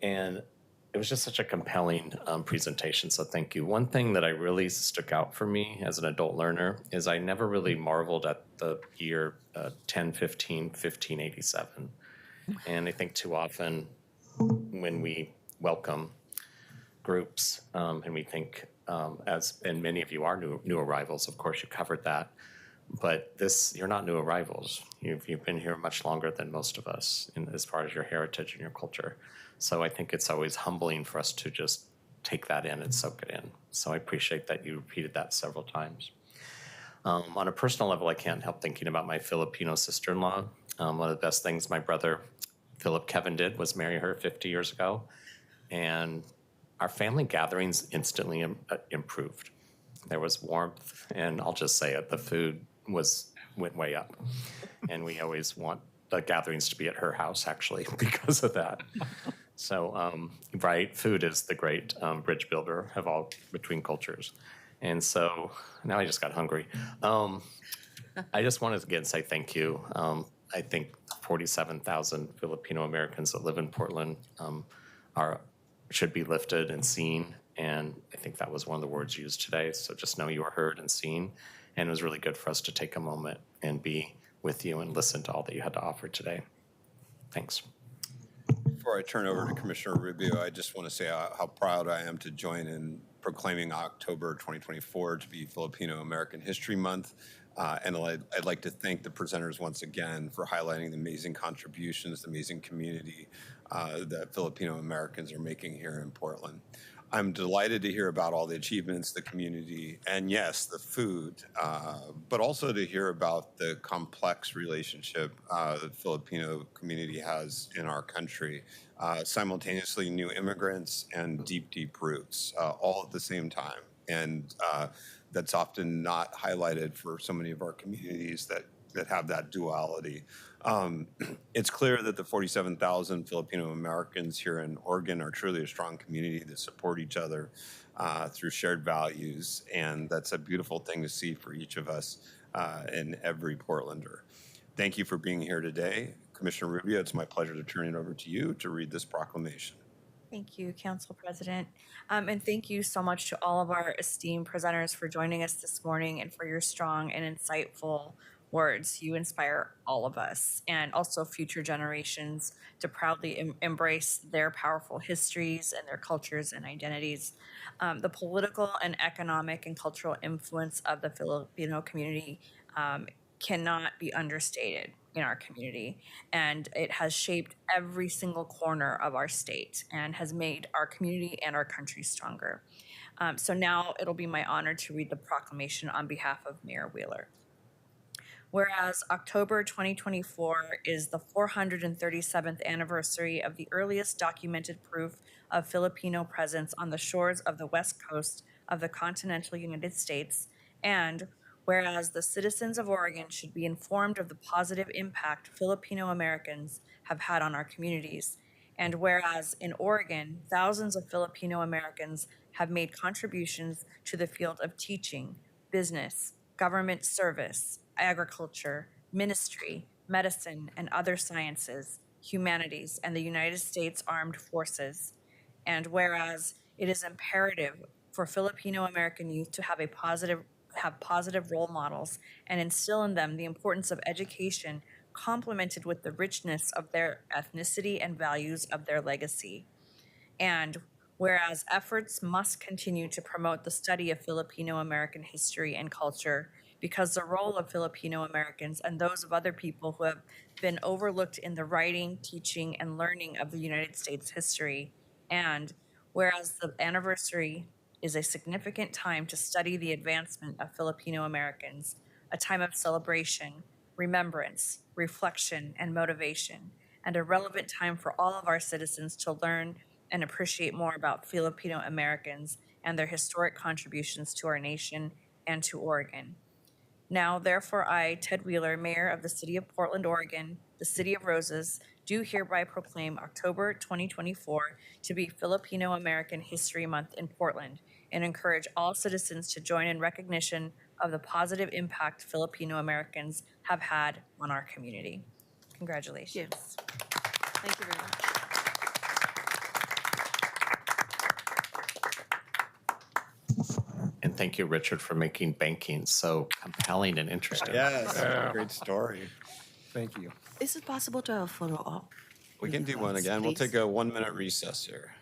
And it was just such a compelling presentation, so thank you. One thing that I really stuck out for me as an adult learner is I never really marveled at the year 1587. And I think too often when we welcome groups and we think, and many of you are new arrivals, of course you covered that, but you're not new arrivals. You've been here much longer than most of us as far as your heritage and your culture. So I think it's always humbling for us to just take that in and soak it in. So I appreciate that you repeated that several times. On a personal level, I can't help thinking about my Filipino sister-in-law. One of the best things my brother, Philip Kevin, did was marry her 50 years ago. And our family gatherings instantly improved. There was warmth, and I'll just say it, the food went way up. And we always want the gatherings to be at her house, actually, because of that. So, right, food is the great bridge builder between cultures. And so, now I just got hungry. I just wanted to again say thank you. I think 47,000 Filipino Americans that live in Portland should be lifted and seen. And I think that was one of the words used today. So just know you are heard and seen. And it was really good for us to take a moment and be with you and listen to all that you had to offer today. Thanks. Before I turn over to Commissioner Rubio, I just want to say how proud I am to join in proclaiming October 2024 to be Filipino American History Month. And I'd like to thank the presenters once again for highlighting the amazing contributions, the amazing community that Filipino Americans are making here in Portland. I'm delighted to hear about all the achievements, the community, and yes, the food, but also to hear about the complex relationship the Filipino community has in our country. Simultaneously, new immigrants and deep, deep roots, all at the same time. And that's often not highlighted for so many of our communities that have that duality. It's clear that the 47,000 Filipino Americans here in Oregon are truly a strong community that support each other through shared values, and that's a beautiful thing to see for each of us and every Portlander. Thank you for being here today. Commissioner Rubio, it's my pleasure to turn it over to you to read this proclamation. Thank you, Council President. And thank you so much to all of our esteemed presenters for joining us this morning and for your strong and insightful words. You inspire all of us and also future generations to proudly embrace their powerful histories and their cultures and identities. The political and economic and cultural influence of the Filipino community cannot be understated in our community, and it has shaped every single corner of our state and has made our community and our country stronger. So now it'll be my honor to read the proclamation on behalf of Mayor Wheeler. Whereas October 2024 is the 437th anniversary of the earliest documented proof of Filipino presence on the shores of the West Coast of the continental United States, and whereas the citizens of Oregon should be informed of the positive impact Filipino Americans have had on our communities, and whereas in Oregon, thousands of Filipino Americans have made contributions to the field of teaching, business, government service, agriculture, ministry, medicine, and other sciences, humanities, and the United States Armed Forces, and whereas it is imperative for Filipino American youth to have positive role models and instill in them the importance of education complemented with the richness of their ethnicity and values of their legacy. And whereas efforts must continue to promote the study of Filipino American history and culture, because the role of Filipino Americans and those of other people who have been overlooked in the writing, teaching, and learning of the United States history. And whereas the anniversary is a significant time to study the advancement of Filipino Americans, a time of celebration, remembrance, reflection, and motivation, and a relevant time for all of our citizens to learn and appreciate more about Filipino Americans and their historic contributions to our nation and to Oregon. Now, therefore, I, Ted Wheeler, Mayor of the City of Portland, Oregon, the City of Roses, do hereby proclaim October 2024 to be Filipino American History Month in Portland, and encourage all citizens to join in recognition of the positive impact Filipino Americans have had on our community. Congratulations. Thank you very much. And thank you, Richard, for making banking so compelling and interesting. Yes, great story. Thank you. Is it possible to have a photo op? We can do one again. We'll take a 1-minute recess here.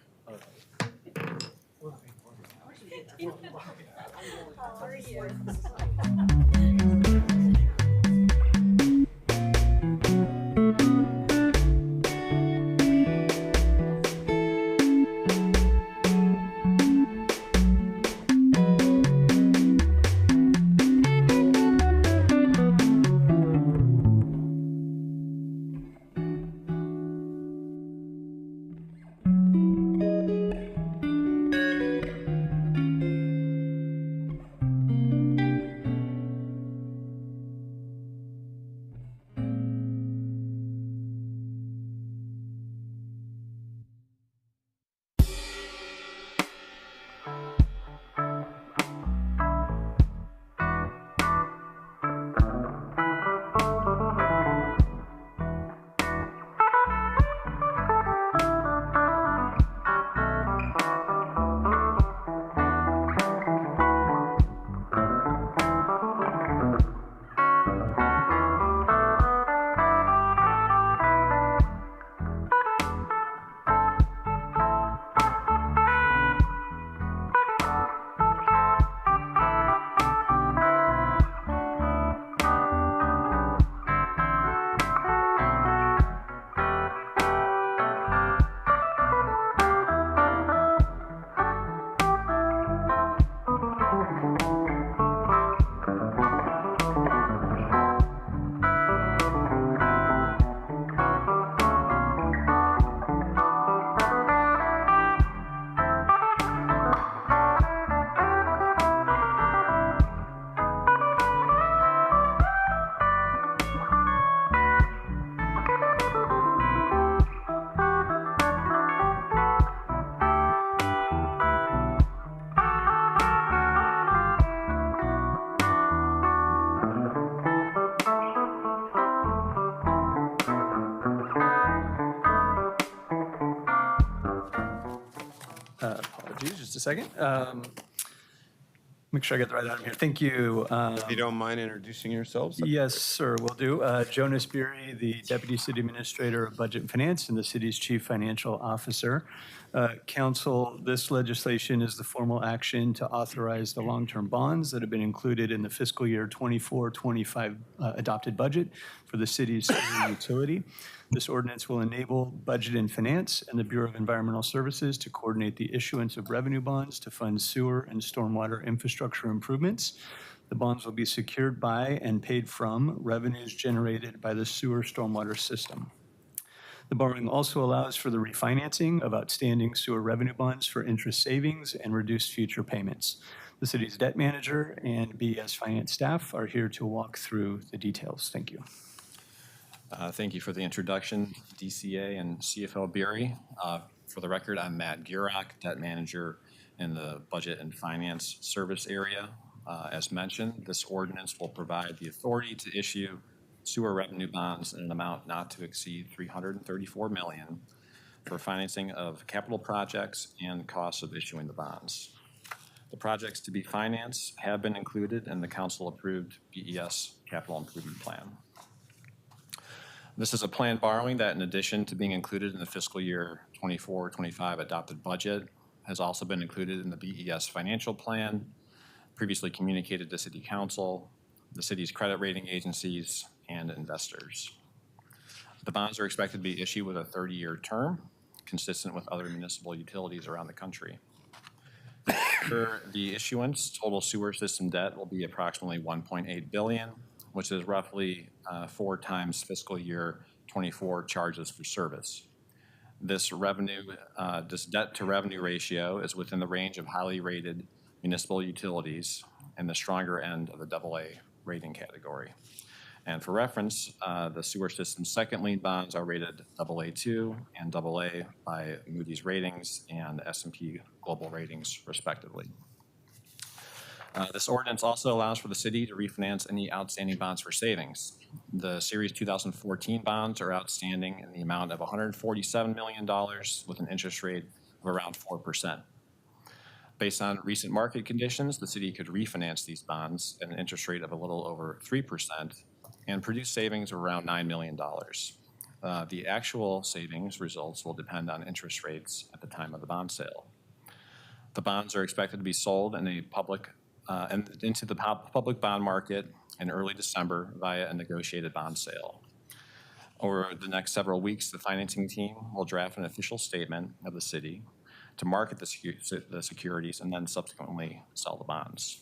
a second. Make sure I get the right item here. Thank you. If you don't mind introducing yourselves. Yes, sir, will do. Jonas Beery, the Deputy City Administrator of Budget and Finance and the city's Chief Financial Officer. Council, this legislation is the formal action to authorize the long-term bonds that have been included in the fiscal year 24-25 adopted budget for the city's sewer utility. This ordinance will enable Budget and Finance and the Bureau of Environmental Services to coordinate the issuance of revenue bonds to fund sewer and stormwater infrastructure improvements. The bonds will be secured by and paid from revenues generated by the sewer stormwater system. The borrowing also allows for the refinancing of outstanding sewer revenue bonds for interest savings and reduced future payments. The city's debt manager and BES finance staff are here to walk through the details. Thank you. Thank you for the introduction, DCA and CFO Beery. For the record, I'm Matt Gurok, Debt Manager in the Budget and Finance Service area. As mentioned, this ordinance will provide the authority to issue sewer revenue bonds in an amount not to exceed $334 million for financing of capital projects and costs of issuing the bonds. The projects to be financed have been included in the council-approved BES Capital Improvement Plan. This is a planned borrowing that, in addition to being included in the fiscal year 24-25 adopted budget, has also been included in the BES financial plan, previously communicated to City Council, the city's credit rating agencies, and investors. The bonds are expected to be issued with a 30-year term, consistent with other municipal utilities around the country. For the issuance, total sewer system debt will be approximately $1.8 billion, which is roughly 4 times fiscal year 24 charges for service. This debt to revenue ratio is within the range of highly rated municipal utilities and the stronger end of the AA rating category. And for reference, the sewer system's second lien bonds are rated AA2 and AA by Moody's Ratings and S&P Global Ratings, respectively. This ordinance also allows for the city to refinance any outstanding bonds for savings. The Series 2014 bonds are outstanding in the amount of $147 million with an interest rate of around 4%. Based on recent market conditions, the city could refinance these bonds at an interest rate of a little over 3% and produce savings of around $9 million. The actual savings results will depend on interest rates at the time of the bond sale. The bonds are expected to be sold in a into the public bond market in early December via a negotiated bond sale. Over the next several weeks, the financing team will draft an official statement of the city to market the securities and then subsequently sell the bonds.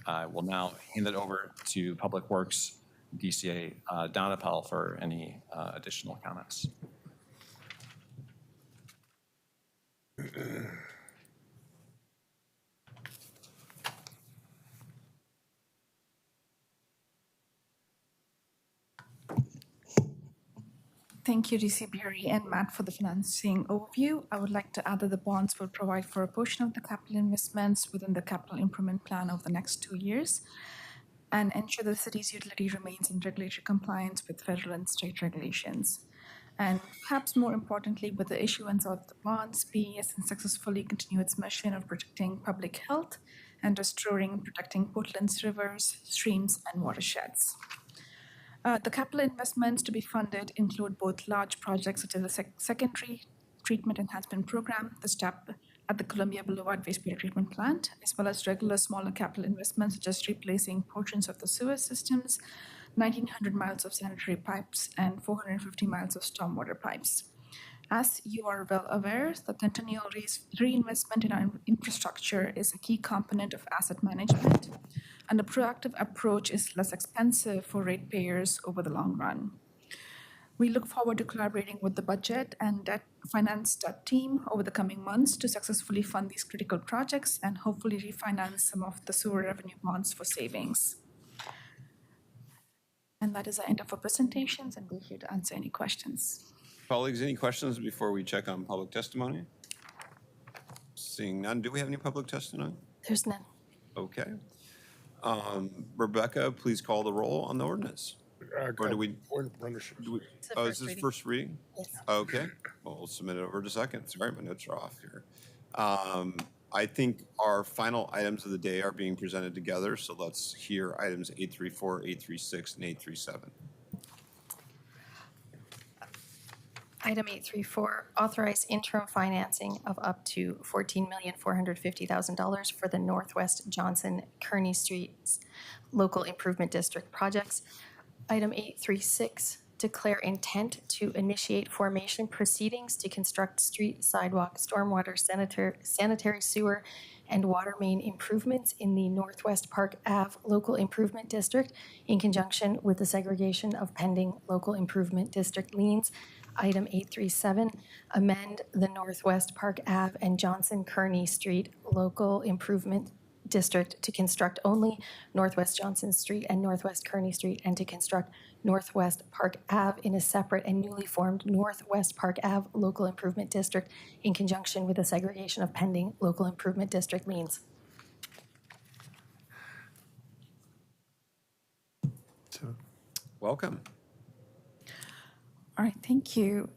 I will now hand it over to Public Works DCA Donna Powell for any additional comments. Thank you, DC Beery and Matt, for the financing overview. I would like to add that the bonds will provide for a portion of the capital investments within the capital improvement plan over the next 2 years and ensure the city's utility remains in regulatory compliance with federal and state regulations. And perhaps more importantly, with the issuance of the bonds, BES can successfully continue its mission of protecting public health and restoring and protecting Portland's rivers, streams, and watersheds. The capital investments to be funded include both large projects such as the secondary treatment enhancement program, the STEP at the Columbia Boulevard wastewater treatment plant, as well as regular smaller capital investments such as replacing portions of the sewer systems, 1,900 miles of sanitary pipes, and 450 miles of stormwater pipes. As you are well aware, the continual reinvestment in our infrastructure is a key component of asset management, and a proactive approach is less expensive for ratepayers over the long run. We look forward to collaborating with the budget and finance team over the coming months to successfully fund these critical projects and hopefully refinance some of the sewer revenue bonds for savings. And that is the end of our presentations, and we're here to answer any questions. Colleagues, any questions before we check on public testimony? Seeing none, do we have any public testimony? There's none. Okay. Rebecca, please call the roll on the ordinance. Or do we? Oh, is this first reading? Yes. Okay. Well, we'll submit it over to second. Sorry, my notes are off here. I think our final items of the day are being presented together, so let's hear items 834, 836, and 837. Item 834, authorize interim financing of up to $14,450,000 for the Northwest Johnson Kearney Streets Local Improvement District projects. Item 836, declare intent to initiate formation proceedings to construct street, sidewalk, stormwater, sanitary sewer, and water main improvements in the Northwest Park Ave Local Improvement District in conjunction with the segregation of pending local improvement district liens. Item 837, amend the Northwest Park Ave and Johnson Kearney Street Local Improvement District to construct only Northwest Johnson Street and Northwest Kearney Street, and to construct Northwest Park Ave in a separate and newly formed Northwest Park Ave Local Improvement District in conjunction with the segregation of pending local improvement district liens. Welcome. All right, thank you.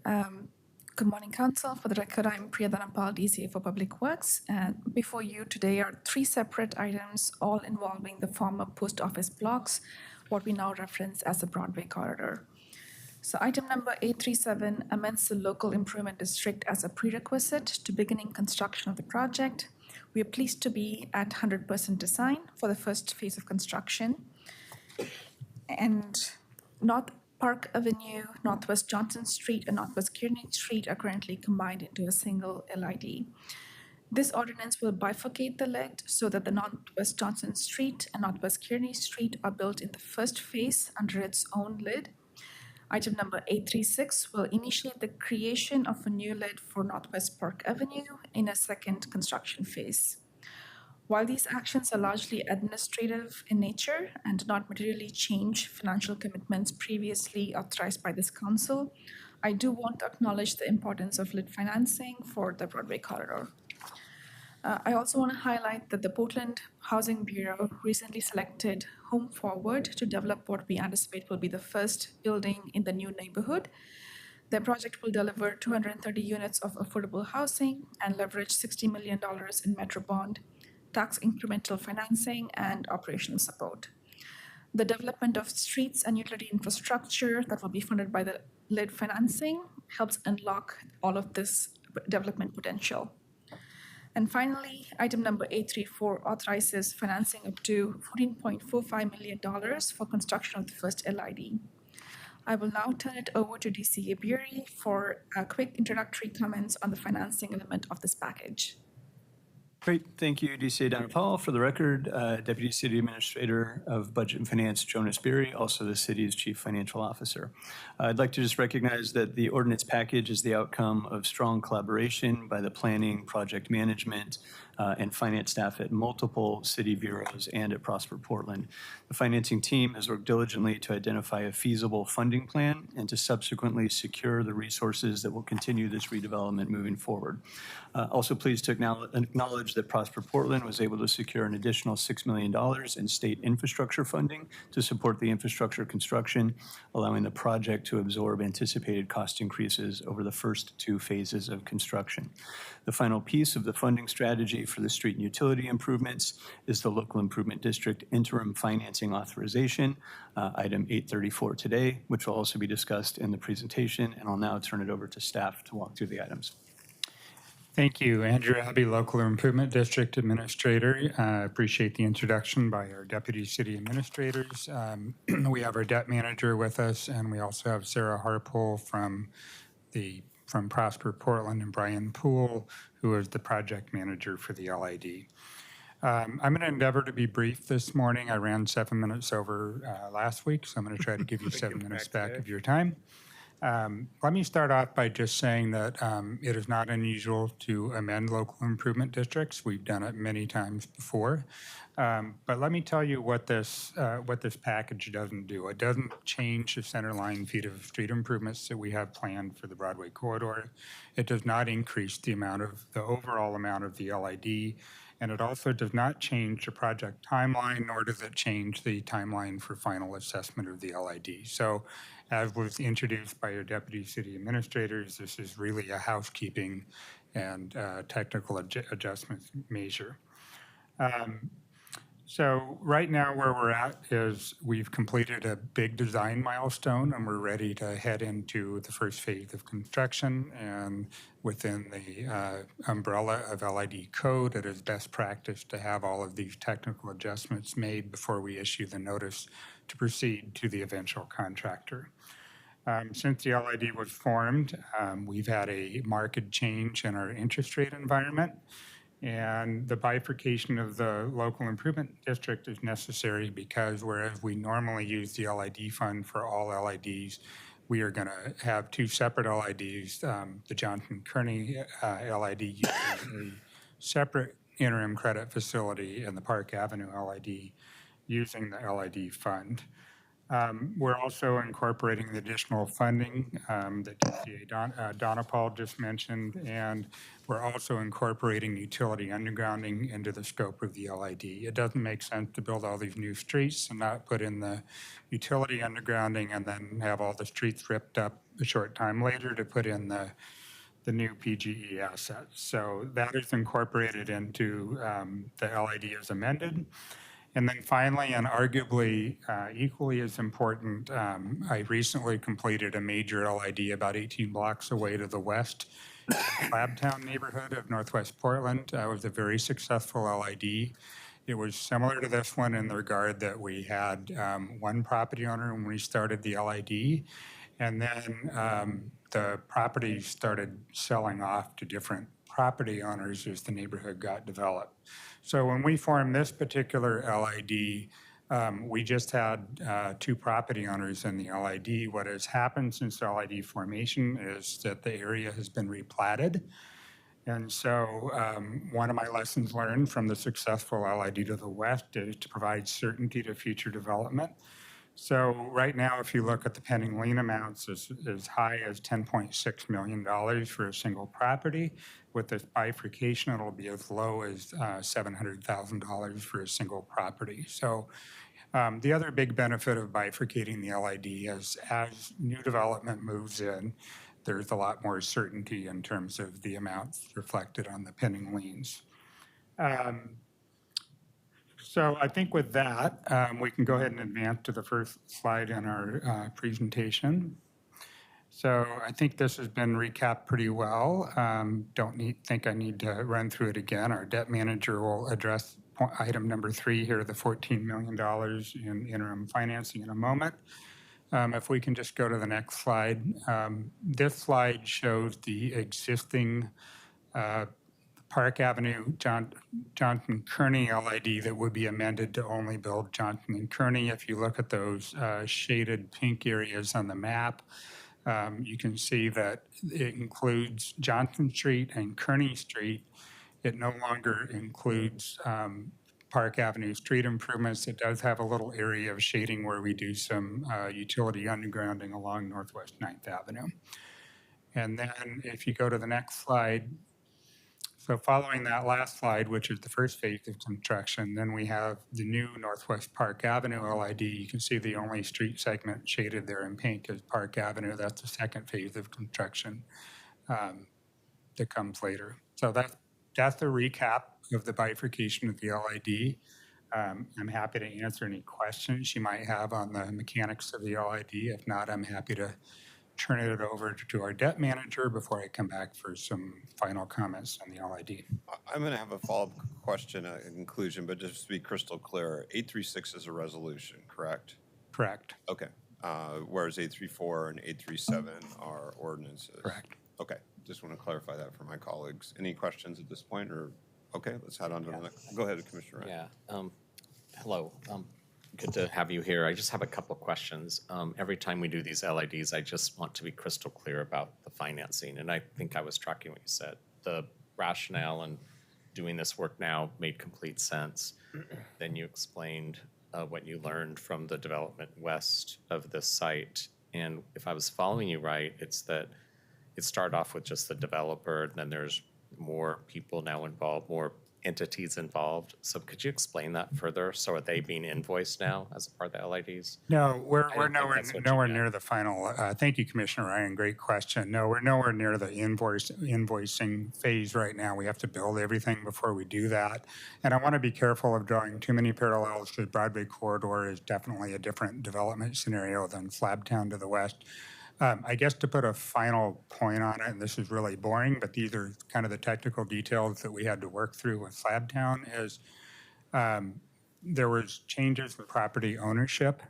Good morning, Council. For the record, I'm Priya Dhanapal, DCA for Public Works. And before you today are three separate items, all involving the former post office blocks, what we now reference as the Broadway corridor. So item number 837 amends the local improvement district as a prerequisite to beginning construction of the project. We are pleased to be at 100% design for the first phase of construction. And North Park Avenue, Northwest Johnson Street, and Northwest Kearney Street are currently combined into a single LID. This ordinance will bifurcate the LID so that the Northwest Johnson Street and Northwest Kearney Street are built in the first phase under its own LID. Item number 836 will initiate the creation of a new LID for Northwest Park Avenue in a second construction phase. While these actions are largely administrative in nature and do not materially change financial commitments previously authorized by this council, I do want to acknowledge the importance of LID financing for the Broadway corridor. I also want to highlight that the Portland Housing Bureau recently selected Home Forward to develop what we anticipate will be the first building in the new neighborhood. Their project will deliver 230 units of affordable housing and leverage $60 million in Metro Bond, tax incremental financing, and operational support. The development of streets and utility infrastructure that will be funded by the LID financing helps unlock all of this development potential. And finally, item number 834 authorizes financing up to $14.45 million for construction of the first LID. I will now turn it over to DCA Bury for quick introductory comments on the financing element of this package. Great, thank you, DCA Dhanapal. For the record, Deputy City Administrator of Budget and Finance, Jonas Beery, also the city's Chief Financial Officer. I'd like to just recognize that the ordinance package is the outcome of strong collaboration by the planning, project management, and finance staff at multiple city bureaus and at Prosper Portland. The financing team has worked diligently to identify a feasible funding plan and to subsequently secure the resources that will continue this redevelopment moving forward. Also pleased to acknowledge that Prosper Portland was able to secure an additional $6 million in state infrastructure funding to support the infrastructure construction, allowing the project to absorb anticipated cost increases over the first two phases of construction. The final piece of the funding strategy for the street and utility improvements is the Local Improvement District Interim Financing Authorization, item 834 today, which will also be discussed in the presentation, and I'll now turn it over to staff to walk through the items. Thank you. Andrew Abbey, Local Improvement District Administrator. Appreciate the introduction by our Deputy City Administrators. We have our debt manager with us, and we also have Sarah Harpole from Prosper Portland, and Brian Poole, who is the project manager for the LID. I'm going to endeavor to be brief this morning. I ran 7 minutes over last week, so I'm going to try to give you 7 minutes back of your time. Let me start off by just saying that it is not unusual to amend local improvement districts. We've done it many times before. But let me tell you what this package doesn't do. It doesn't change the center line feet of street improvements that we have planned for the Broadway corridor. It does not increase the overall amount of the LID. And it also does not change the project timeline, nor does it change the timeline for final assessment of the LID. So as was introduced by your Deputy City Administrators, this is really a housekeeping and technical adjustments measure. So right now where we're at is we've completed a big design milestone and we're ready to head into the first phase of construction. And within the umbrella of LID code, it is best practice to have all of these technical adjustments made before we issue the notice to proceed to the eventual contractor. Since the LID was formed, we've had a marked change in our interest rate environment. And the bifurcation of the local improvement district is necessary because whereas we normally use the LID fund for all LIDs, we are going to have two separate LIDs. The Johnson Kearney LID uses a separate interim credit facility and the Park Avenue LID using the LID fund. We're also incorporating the additional funding that DCA Donna Paul just mentioned, and we're also incorporating utility undergrounding into the scope of the LID. It doesn't make sense to build all these new streets and not put in the utility undergrounding and then have all the streets ripped up a short time later to put in the new PGE assets. So that is incorporated into the LID as amended. And then finally, and arguably equally as important, I recently completed a major LID about 18 blocks away to the west, Labtown neighborhood of Northwest Portland. It was a very successful LID. It was similar to this one in the regard that we had one property owner when we started the LID, and then the property started selling off to different property owners as the neighborhood got developed. So when we formed this particular LID, we just had two property owners in the LID. What has happened since the LID formation is that the area has been replatted. And so one of my lessons learned from the successful LID to the west is to provide certainty to future development. So right now, if you look at the pending lien amounts, as high as $10.6 million for a single property. With this bifurcation, it'll be as low as $700,000 for a single property. So the other big benefit of bifurcating the LID is as new development moves in, there's a lot more certainty in terms of the amounts reflected on the pending liens. So I think with that, we can go ahead and advance to the first slide in our presentation. So I think this has been recapped pretty well. Think I need to run through it again. Our debt manager will address item number 3 here, the $14 million in interim financing in a moment. If we can just go to the next slide. This slide shows the existing Park Avenue Johnson Kearney LID that would be amended to only build Johnson and Kearney. If you look at those shaded pink areas on the map, you can see that it includes Johnson Street and Kearney Street. It no longer includes Park Avenue street improvements. It does have a little area of shading where we do some utility undergrounding along Northwest 9th Avenue. And then if you go to the next slide, so following that last slide, which is the first phase of construction, then we have the new Northwest Park Avenue LID. You can see the only street segment shaded there in pink is Park Avenue. That's the second phase of construction that comes later. So that's a recap of the bifurcation of the LID. I'm happy to answer any questions you might have on the mechanics of the LID. If not, I'm happy to turn it over to our debt manager before I come back for some final comments on the LID. I'm going to have a follow-up question in conclusion, but just to be crystal clear, 836 is a resolution, correct? Correct. Okay. Whereas 834 and 837 are ordinances. Correct. Okay. Just want to clarify that for my colleagues. Any questions at this point? Or okay, let's head on to the next. Go ahead, Commissioner. Yeah. Hello. Good to have you here. I just have a couple of questions. Every time we do these LIDs, I just want to be crystal clear about the financing. And I think I was tracking what you said. The rationale and doing this work now made complete sense. Then you explained what you learned from the development west of this site. And if I was following you right, it's that it started off with just the developer, and then there's more people now involved, more entities involved. So could you explain that further? So are they being invoiced now as a part of the LIDs? No, we're don't think nowhere, that's what you nowhere meant. near the final. Thank you, Commissioner Ryan. Great question. No, we're nowhere near the invoicing phase right now. We have to build everything before we do that. And I want to be careful of drawing too many parallels because Broadway Corridor is definitely a different development scenario than Flabtown to the west. I guess to put a final point on it, and this is really boring, but these are kind of the technical details that we had to work through with Flabtown is there was changes in property ownership.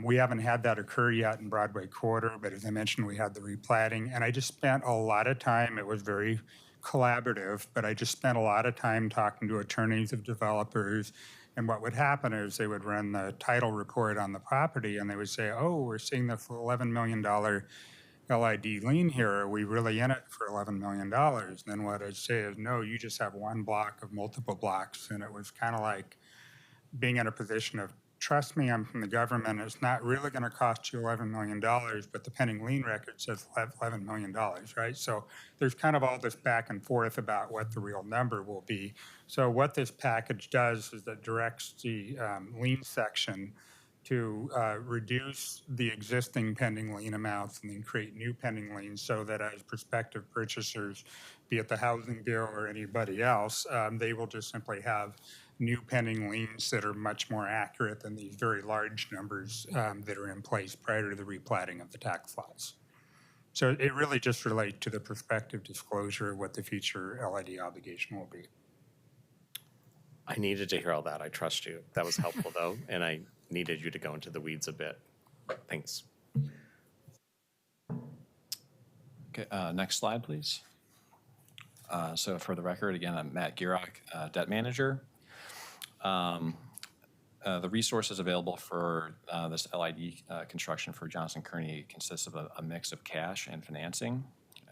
We haven't had that occur yet in Broadway Corridor, but as I mentioned, we had the replatting, and I just spent a lot of time. It was very collaborative, but I just spent a lot of time talking to attorneys of developers. And what would happen is they would run the title report on the property, and they would say, "Oh, we're seeing the $11 million LID lien here. Are we really in it for $11 million?" And then what I'd say is, "No, you just have one block of multiple blocks." And it was kind of like being in a position of, trust me, I'm from the government. It's not really going to cost you $11 million, but the pending lien record says $11 million, right? So there's kind of all this back and forth about what the real number will be. So what this package does is it directs the lien section to reduce the existing pending lien amounts and then create new pending liens so that as prospective purchasers, be it the Housing Bureau or anybody else, they will just simply have new pending liens that are much more accurate than these very large numbers that are in place prior to the replatting of the tax lots. So it really just relates to the prospective disclosure of what the future LID obligation will be. I needed to hear all that. I trust you. That was helpful though, and I needed you to go into the weeds a bit. Thanks. Okay, next slide, please. So for the record, again, I'm Matt Gierach, debt manager. The resources available for this LID construction for Johnson Kearney consists of a mix of cash and financing.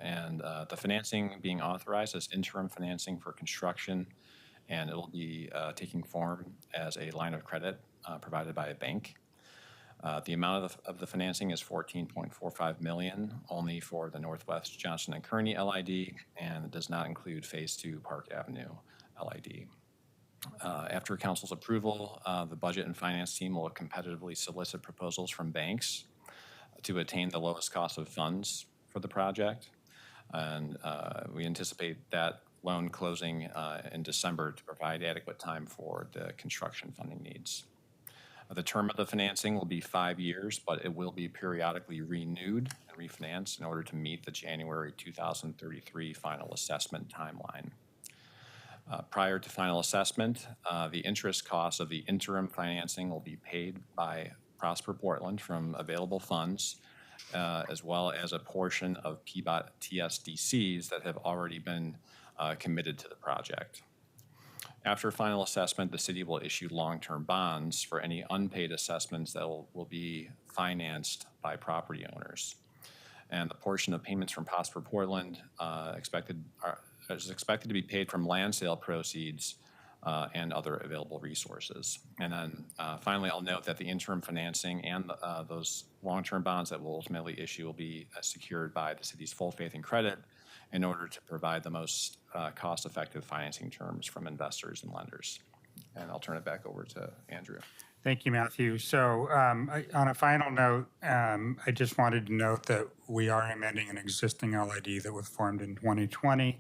And the financing being authorized as interim financing for construction, and it will be taking form as a line of credit provided by a bank. The amount of the financing is $14.45 million only for the Northwest Johnson and Kearney LID, and it does not include Phase 2 Park Avenue LID. After council's approval, the budget and finance team will competitively solicit proposals from banks to attain the lowest cost of funds for the project. And we anticipate that loan closing in December to provide adequate time for the construction funding needs. The term of the financing will be 5 years, but it will be periodically renewed and refinanced in order to meet the January 2033 final assessment timeline. Prior to final assessment, the interest costs of the interim financing will be paid by Prosper Portland from available funds, as well as a portion of PBOT TSDCs that have already been committed to the project. After final assessment, the city will issue long-term bonds for any unpaid assessments that will be financed by property owners. And the portion of payments from Prosper Portland is expected to be paid from land sale proceeds and other available resources. And then finally, I'll note that the interim financing and those long-term bonds that we'll ultimately issue will be secured by the city's full faith and credit in order to provide the most cost-effective financing terms from investors and lenders. And I'll turn it back over to Andrew. Thank you, Matthew. So on a final note, I just wanted to note that we are amending an existing LID that was formed in 2020.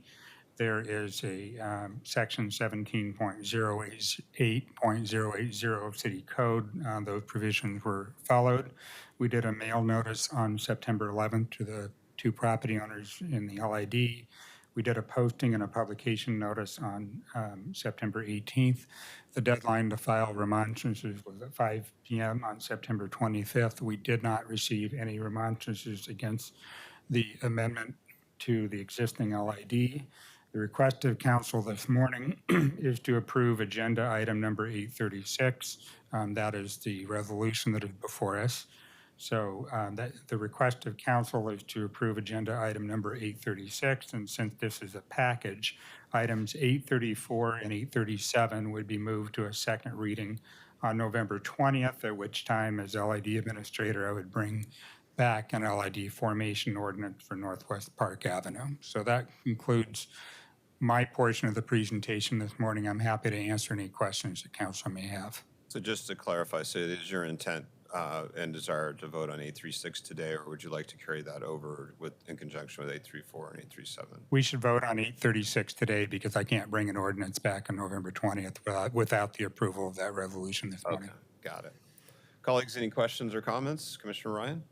There is a section 17.080 of City Code. Those provisions were followed. We did a mail notice on September 11th to the two property owners in the LID. We did a posting and a publication notice on September 18th. The deadline to file remonstrances was at 5 p.m. on September 25th. We did not receive any remonstrances against the amendment to the existing LID. The request of council this morning is to approve agenda item number 836. That is the resolution that is before us. So the request of council is to approve agenda item number 836. And since this is a package, items 834 and 837 would be moved to a second reading on November 20th, at which time, as LID administrator, I would bring back an LID formation ordinance for Northwest Park Avenue. So that concludes my portion of the presentation this morning. I'm happy to answer any questions that council may have. So just to clarify, so it is your intent and desire to vote on 836 today, or would you like to carry that over in conjunction with 834 and 837? We should vote on 836 today because I can't bring an ordinance back on November 20th without the approval of that resolution this morning. Okay, got it. Colleagues, any questions or comments? Commissioner Ryan?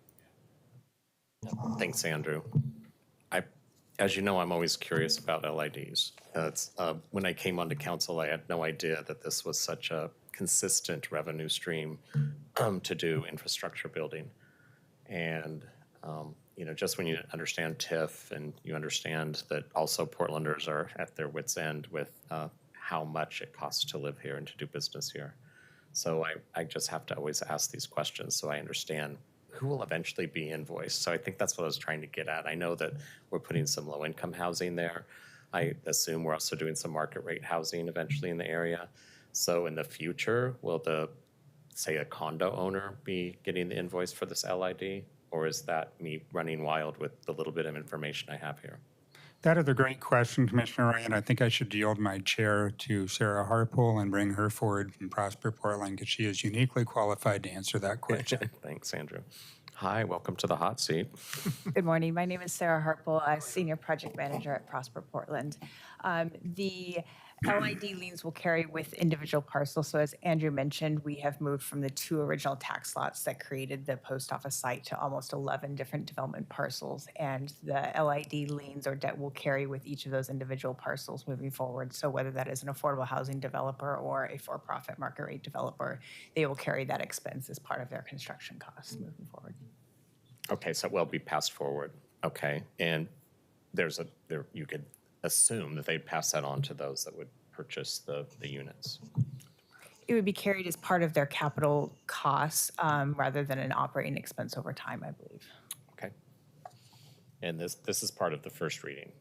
Thanks, Andrew. As you know, I'm always curious about LIDs. When I came onto council, I had no idea that this was such a consistent revenue stream to do infrastructure building. And, just when you understand TIF and you understand that also Portlanders are at their wits' end with how much it costs to live here and to do business here. So I just have to always ask these questions so I understand who will eventually be invoiced. So I think that's what I was trying to get at. I know that we're putting some low-income housing there. I assume we're also doing some market rate housing eventually in the area. So in the future, will say a condo owner be getting the invoice for this LID? Or is that me running wild with the little bit of information I have here? That is a great question, Commissioner Ryan. I think I should yield my chair to Sarah Harpole and bring her forward from Prosper Portland because she is uniquely qualified to answer that question. Thanks, Andrew. Hi, welcome to the hot seat. Good morning. My name is Sarah Harpole. I'm Senior Project Manager at Prosper Portland. The LID liens will carry with individual parcels. So as Andrew mentioned, we have moved from the 2 original tax lots that created the post office site to almost 11 different development parcels. And the LID liens or debt will carry with each of those individual parcels moving forward. So whether that is an affordable housing developer or a for-profit market rate developer, they will carry that expense as part of their construction costs moving forward. Okay, so it will be passed forward. Okay, and you could assume that they'd pass that on to those that would purchase the units. It would be carried as part of their capital costs rather than an operating expense over time, I believe. Okay. And this is part of the first reading,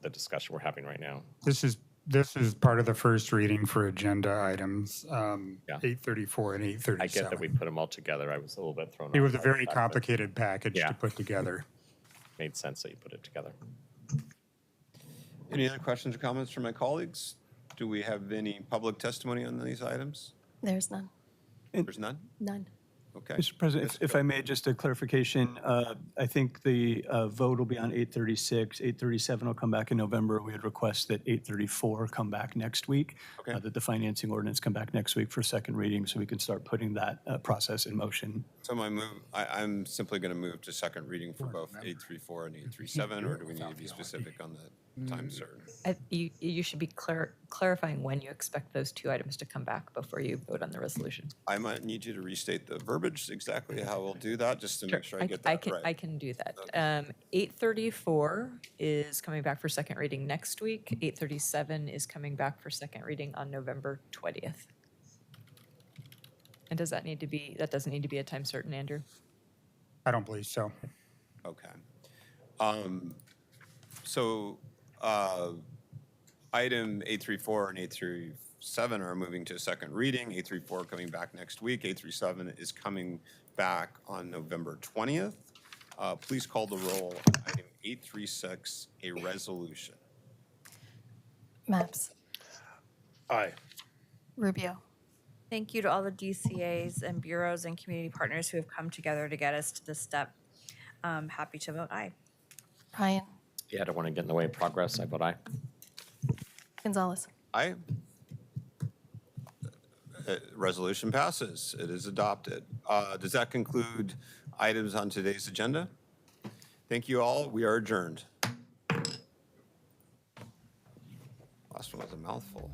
the discussion we're having right now. This is part of the first reading for agenda items 834 and 837. I get that we put them all together. I was a little bit thrown off. It was a by very that, but complicated package to put together. Made sense that you put it together. Any other questions or comments from my colleagues? Do we have any public testimony on these items? There's none. There's none? None. Okay. Mr. President, if I may, just a clarification. I think the vote will be on 836. 837 will come back in November. We had requests that 834 come back next week, Okay. that the financing ordinance come back next week for second reading so we can start putting that process in motion. So I'm simply going to move to second reading for both 834 and 837, or do we need to be specific on the time certain? You should be clarifying when you expect those 2 items to come back before you vote on the resolution. I might need you to restate the verbiage exactly how we'll do that, just to make sure I get that right. I can do that. 834 is coming back for second reading next week. 837 is coming back for second reading on November 20th. And that doesn't need to be a time certain, Andrew? I don't believe so. Okay. So item 834 and 837 are moving to second reading. 834 coming back next week. 837 is coming back on November 20th. Please call the roll on item 836, a resolution. Maps. Aye. Rubio. Thank you to all the DCAs and bureaus and community partners who have come together to get us to this step. Happy to vote aye. Ryan. Yeah, I don't want to get in the way of progress. I vote aye. Gonzalez. Aye. Resolution passes. It is adopted. Does that conclude items on today's agenda? Thank you all. We are adjourned. Last one was a mouthful.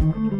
Thank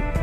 you.